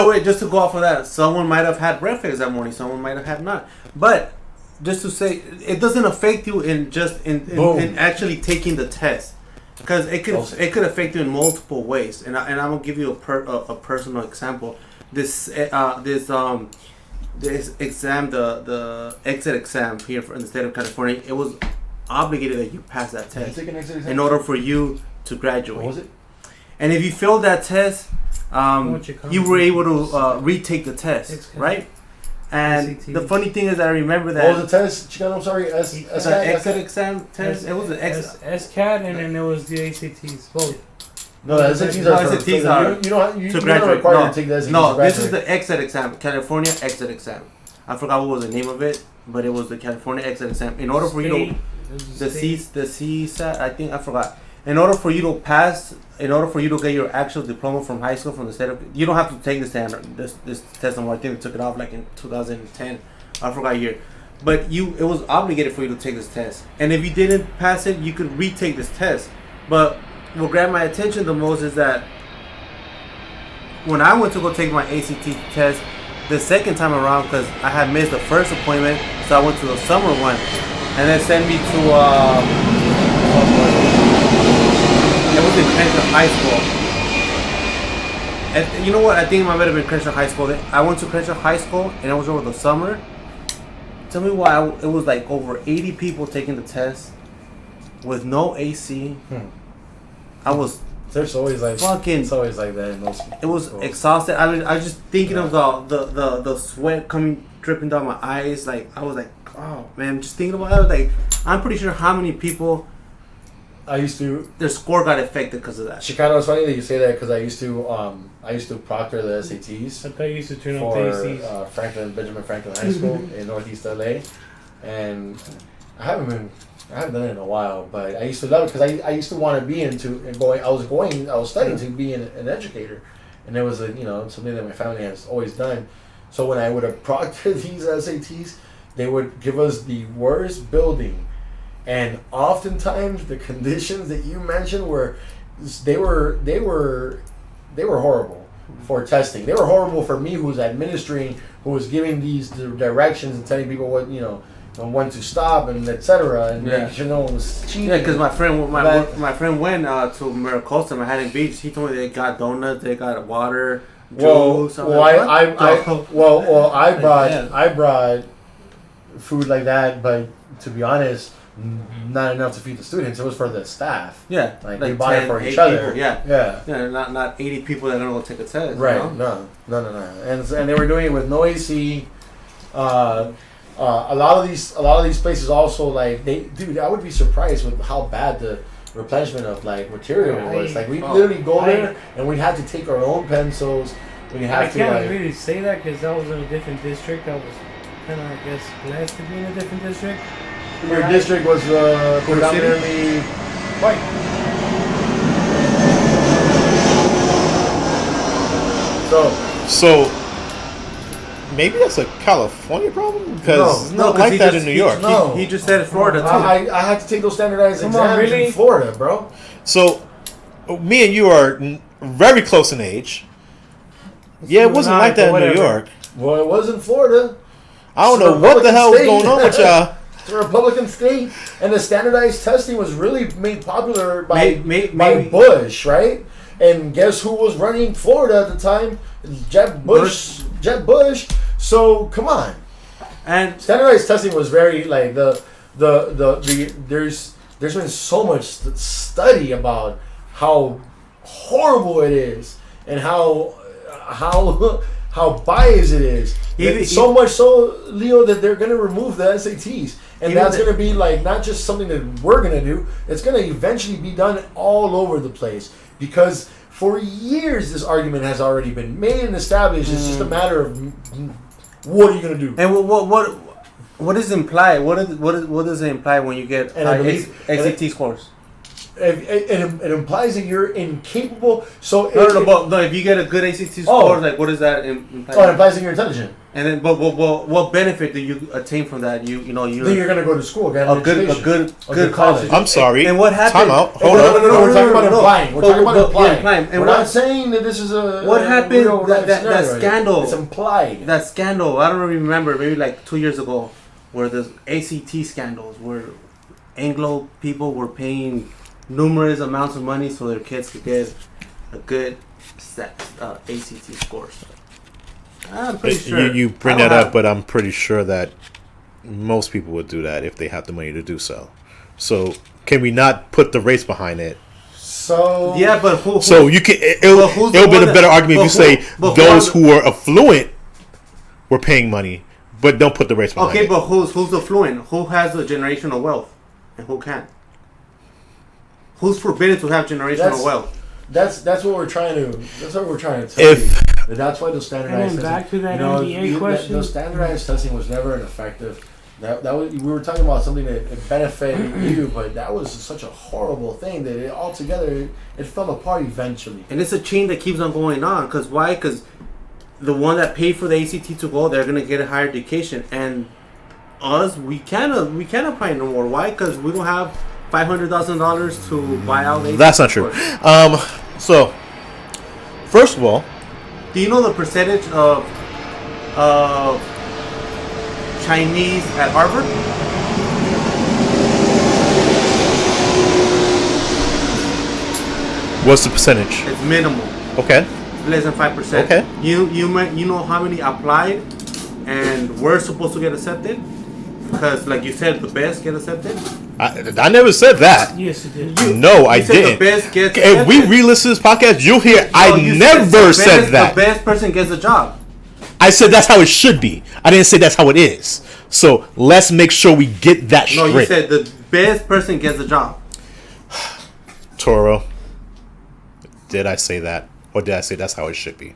Speaker 3: Wait. Just to go off of that, someone might have had breakfast that morning. Someone might have had not. But just to say, it doesn't affect you in actually taking the test, because it could affect you in multiple ways. And I'm gonna give you a personal example. This exam, the exit exam here in the state of California, it was obligated that you pass that test in order for you to graduate.
Speaker 2: What was it?
Speaker 3: And if you failed that test, you were able to retake the test, right? And
Speaker 4: SAT.
Speaker 3: the funny thing is, I remember that.
Speaker 2: What was the test, Chicano? I'm sorry.
Speaker 3: The exit exam test. It was an
Speaker 4: SCAT, and then there was the ACTs, both.
Speaker 2: No, the SATs are
Speaker 3: SATs are
Speaker 2: you're
Speaker 3: to
Speaker 2: not
Speaker 3: graduate.
Speaker 2: required to take the SATs
Speaker 3: No,
Speaker 2: to graduate.
Speaker 3: this is the exit exam, California exit exam. I forgot what was the name of it, but it was the California exit exam. In order for you to the CSAT, I think I forgot. In order for you to pass, in order for you to get your actual diploma from high school from the state of, you don't have to take this test anymore. I think they took it off like in 2010. I forgot year, but it was obligated for you to take this test. And if you didn't pass it, you could retake this test. But what grabbed my attention the most is that when I went to go take my ACT test the second time around, because I had missed the first appointment, so I went to the summer one, and they sent me to it was in Crenshaw High School. And you know what? I think it might have been Crenshaw High School. I went to Crenshaw High School, and it was over the summer. Tell me why it was like over 80 people taking the test with no AC. I was
Speaker 2: There's always like
Speaker 3: fucking.
Speaker 2: It's always like that in those.
Speaker 3: It was exhausted. I was just thinking of the sweat coming dripping down my eyes. Like I was like, oh man, just thinking about it. I was like, I'm pretty sure how many people their score got affected because of that.
Speaker 2: Chicano, it's funny that you say that because I used to proctor the SATs.
Speaker 4: I thought you used to turn off the ACs.
Speaker 2: Benjamin Franklin High School in Northeast LA, and I haven't done it in a while, but I used to love it because I used to want to be I was studying to be an educator, and it was something that my family has always done. So when I would have proctored these SATs, they would give us the worst building. And oftentimes the conditions that you mentioned were horrible for testing. They were horrible for me, who was administering, who was giving these directions and telling people what and when to stop and etc. And making sure no one was cheating.
Speaker 3: Yeah, because my friend went to Maricosta, Manhattan Beach. He told me they got donuts, they got water, juice.
Speaker 2: I brought food like that, but to be honest, not enough to feed the students. It was for the staff.
Speaker 3: Yeah,
Speaker 2: like we bought it for each other.
Speaker 3: People, yeah. Not 80 people that are gonna go take a test.
Speaker 2: Right? No. And they were doing it with no AC. A lot of these places also I would be surprised with how bad the replenishment of material was. Like we literally go there and we had to take our own pencils. I
Speaker 4: can't really say that because that was in a different district. I was kind of, I guess, blessed to be in a different district.
Speaker 2: Your district was predominantly white.
Speaker 1: So maybe that's a California problem because it's not like that in New York.
Speaker 3: He just said Florida too.
Speaker 2: I had to take those standardized exams in Florida, bro.
Speaker 1: So me and you are very close in age. Yeah, it wasn't like that in New York.
Speaker 2: Well, it was in Florida.
Speaker 1: I don't know what the hell was going on with y'all.
Speaker 2: It's a Republican state, and the standardized testing was really made popular by Bush, right? And guess who was running Florida at the time? Jeb Bush. So come on. And standardized testing was very there's been so much study about how horrible it is and how biased it is. So much so, Leo, that they're going to remove the SATs. And that's going to be not just something that we're going to do. It's going to eventually be done all over the place. Because for years, this argument has already been made and established. It's just a matter of what are you going to do?
Speaker 3: And what does it imply? What does it imply when you get SAT scores?
Speaker 2: It implies that you're incapable. So
Speaker 3: no. If you get a good ACT score, what does that imply?
Speaker 2: It implies that you're intelligent.
Speaker 3: And then, but what benefit do you attain from that? Then
Speaker 2: you're gonna go to school, get
Speaker 3: a good
Speaker 2: college.
Speaker 1: I'm sorry.
Speaker 3: And what happened?
Speaker 1: Time out.
Speaker 2: Hold on. No. We're talking about implying. We're talking about implying.
Speaker 3: And
Speaker 2: we're not saying that this is a.
Speaker 3: What happened? That scandal.
Speaker 2: It's implied.
Speaker 3: That scandal. I don't remember. Maybe 2 years ago, where the ACT scandals, where Anglo people were paying numerous amounts of money so their kids could get a good ACT scores. I'm pretty sure.
Speaker 1: You bring that up, but I'm pretty sure that most people would do that if they have the money to do so. So can we not put the race behind it?
Speaker 2: So
Speaker 3: yeah, but
Speaker 1: so you can it'll be a better argument if you say those who are affluent were paying money, but don't put the race behind it.
Speaker 3: Okay, but who's affluent? Who has the generational wealth, and who can't? Who's forbidden to have generational wealth?
Speaker 2: That's what we're trying to. That's what we're trying to tell you. That's why the standardized
Speaker 4: and then back
Speaker 2: testing.
Speaker 4: to that NBA question.
Speaker 2: The standardized testing was never effective. That was, we were talking about something that it benefited you, but that was such a horrible thing that it altogether it fell apart eventually.
Speaker 3: And it's a chain that keeps on going on. Cause why? Cause the one that paid for the ACT to go, they're gonna get a higher education, and us, we can't apply no more. Why? Cause we don't have $500,000 to buy out.
Speaker 1: That's not true. So first of all,
Speaker 3: do you know the percentage of Chinese at Harvard?
Speaker 1: what's the percentage?
Speaker 3: It's minimal.
Speaker 1: Okay.
Speaker 3: Less than 5%.
Speaker 1: Okay.
Speaker 3: You know how many applied and were supposed to get accepted? Because like you said, the best get accepted.
Speaker 1: I never said that.
Speaker 4: Yes, you did.
Speaker 1: No, I
Speaker 3: said
Speaker 1: didn't.
Speaker 3: The best gets
Speaker 1: If we re-listen to this podcast, you'll hear I never said that.
Speaker 3: The best person gets a job.
Speaker 1: I said that's how it should be. I didn't say that's how it is. So let's make sure we get that straight.
Speaker 3: No, you said the best person gets a job.
Speaker 1: Toro, did I say that? Or did I say that's how it should be?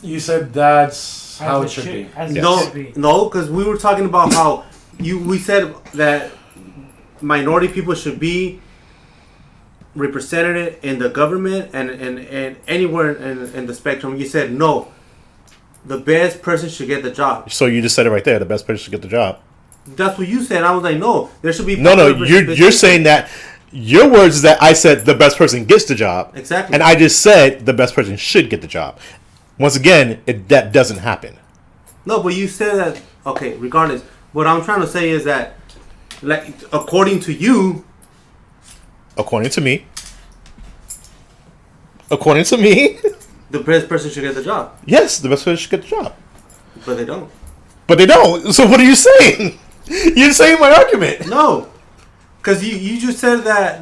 Speaker 2: You said that's how it should be.
Speaker 3: No, because we were talking about how we said that minority people should be represented in the government and anywhere in the spectrum. You said no. The best person should get the job.
Speaker 1: So you just said it right there. The best person should get the job.
Speaker 3: That's what you said. I was like, no. There should be.
Speaker 1: No. You're saying that. Your words is that I said the best person gets the job.
Speaker 3: Exactly.
Speaker 1: And I just said the best person should get the job. Once again, that doesn't happen.
Speaker 3: No, but you said that. Okay, regardless. What I'm trying to say is that, like, according to you.
Speaker 1: According to me.
Speaker 3: The best person should get the job.
Speaker 1: Yes, the best person should get the job.
Speaker 3: But they don't.
Speaker 1: So what are you saying? You're saying my argument.
Speaker 3: No. Because you just said that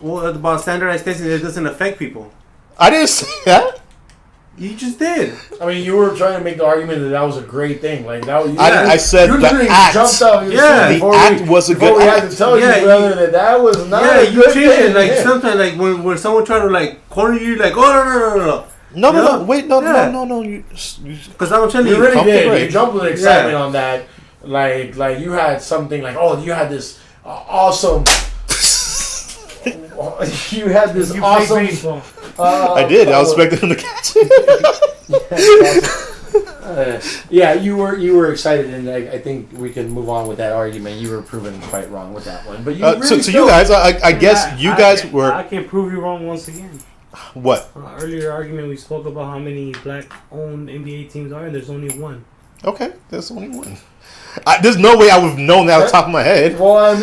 Speaker 3: about standardized testing, it doesn't affect people.
Speaker 1: I didn't say that.
Speaker 3: You just did.
Speaker 2: I mean, you were trying to make the argument that was a great thing. Like that was.
Speaker 1: I said
Speaker 2: you
Speaker 1: the act.
Speaker 2: Jumped out
Speaker 1: the act was a good act.
Speaker 2: We had to tell you brother, that was not.
Speaker 3: Yeah,
Speaker 2: a good
Speaker 3: changed it.
Speaker 2: thing.
Speaker 3: Like sometimes, like when someone try to like corner you, like oh no.
Speaker 1: Wait, no.
Speaker 3: Because I'm telling you,
Speaker 2: you really did. You jumped with excitement on that. Like you had something like you had this awesome. You had this awesome.
Speaker 1: I did. I was expecting him to catch
Speaker 2: it. Yeah, you were excited, and I think we can move on with that argument. You were proven quite wrong with that one, but you really
Speaker 1: you guys, I guess you guys were.
Speaker 4: I can prove you wrong once again.
Speaker 1: What?
Speaker 4: Earlier argument we spoke about how many black-owned NBA teams are, and there's only one.
Speaker 1: Okay, there's only one. There's no way I would have known that off the top of my head.
Speaker 2: Well, I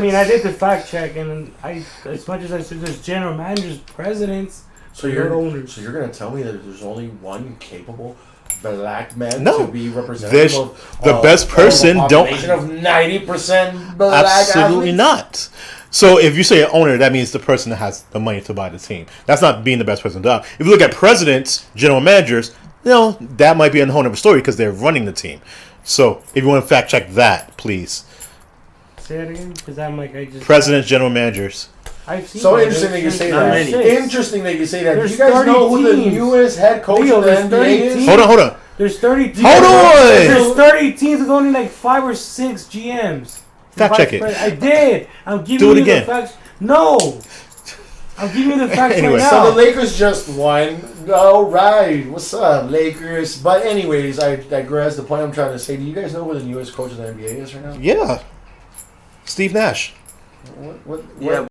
Speaker 2: mean,
Speaker 4: I did the fact check, and as much as I said, there's general managers, presidents, owners.
Speaker 2: So you're gonna tell me that there's only one capable black man
Speaker 1: to
Speaker 2: be representative of
Speaker 1: the best person? Don't
Speaker 2: of 90% black
Speaker 1: absolutely
Speaker 2: athletes?
Speaker 1: Not. So if you say an owner, that means the person that has the money to buy the team. That's not being the best person to. If you look at presidents, general managers, that might be a whole other story because they're running the team. So if you want to fact check that, please.
Speaker 4: Say that again, because I'm like
Speaker 1: presidents, general managers.
Speaker 4: I've seen
Speaker 2: so interesting that you say that. Interesting that you say that. Do you guys know who the newest head coach of the NBA is?
Speaker 1: Hold on.
Speaker 4: There's 30 teams.
Speaker 1: Hold on.
Speaker 4: There's 30 teams with only like 5 or 6 GMs.
Speaker 1: Fact check it.
Speaker 4: I did. I'm giving you the facts. No. I'm giving you the facts right now.
Speaker 2: So the Lakers just won. All right. What's up, Lakers? But anyways, I digress. The point I'm trying to say, do you guys know who the newest coach of the NBA is right now?
Speaker 1: Yeah. Steve Nash.
Speaker 2: What?
Speaker 3: Yeah.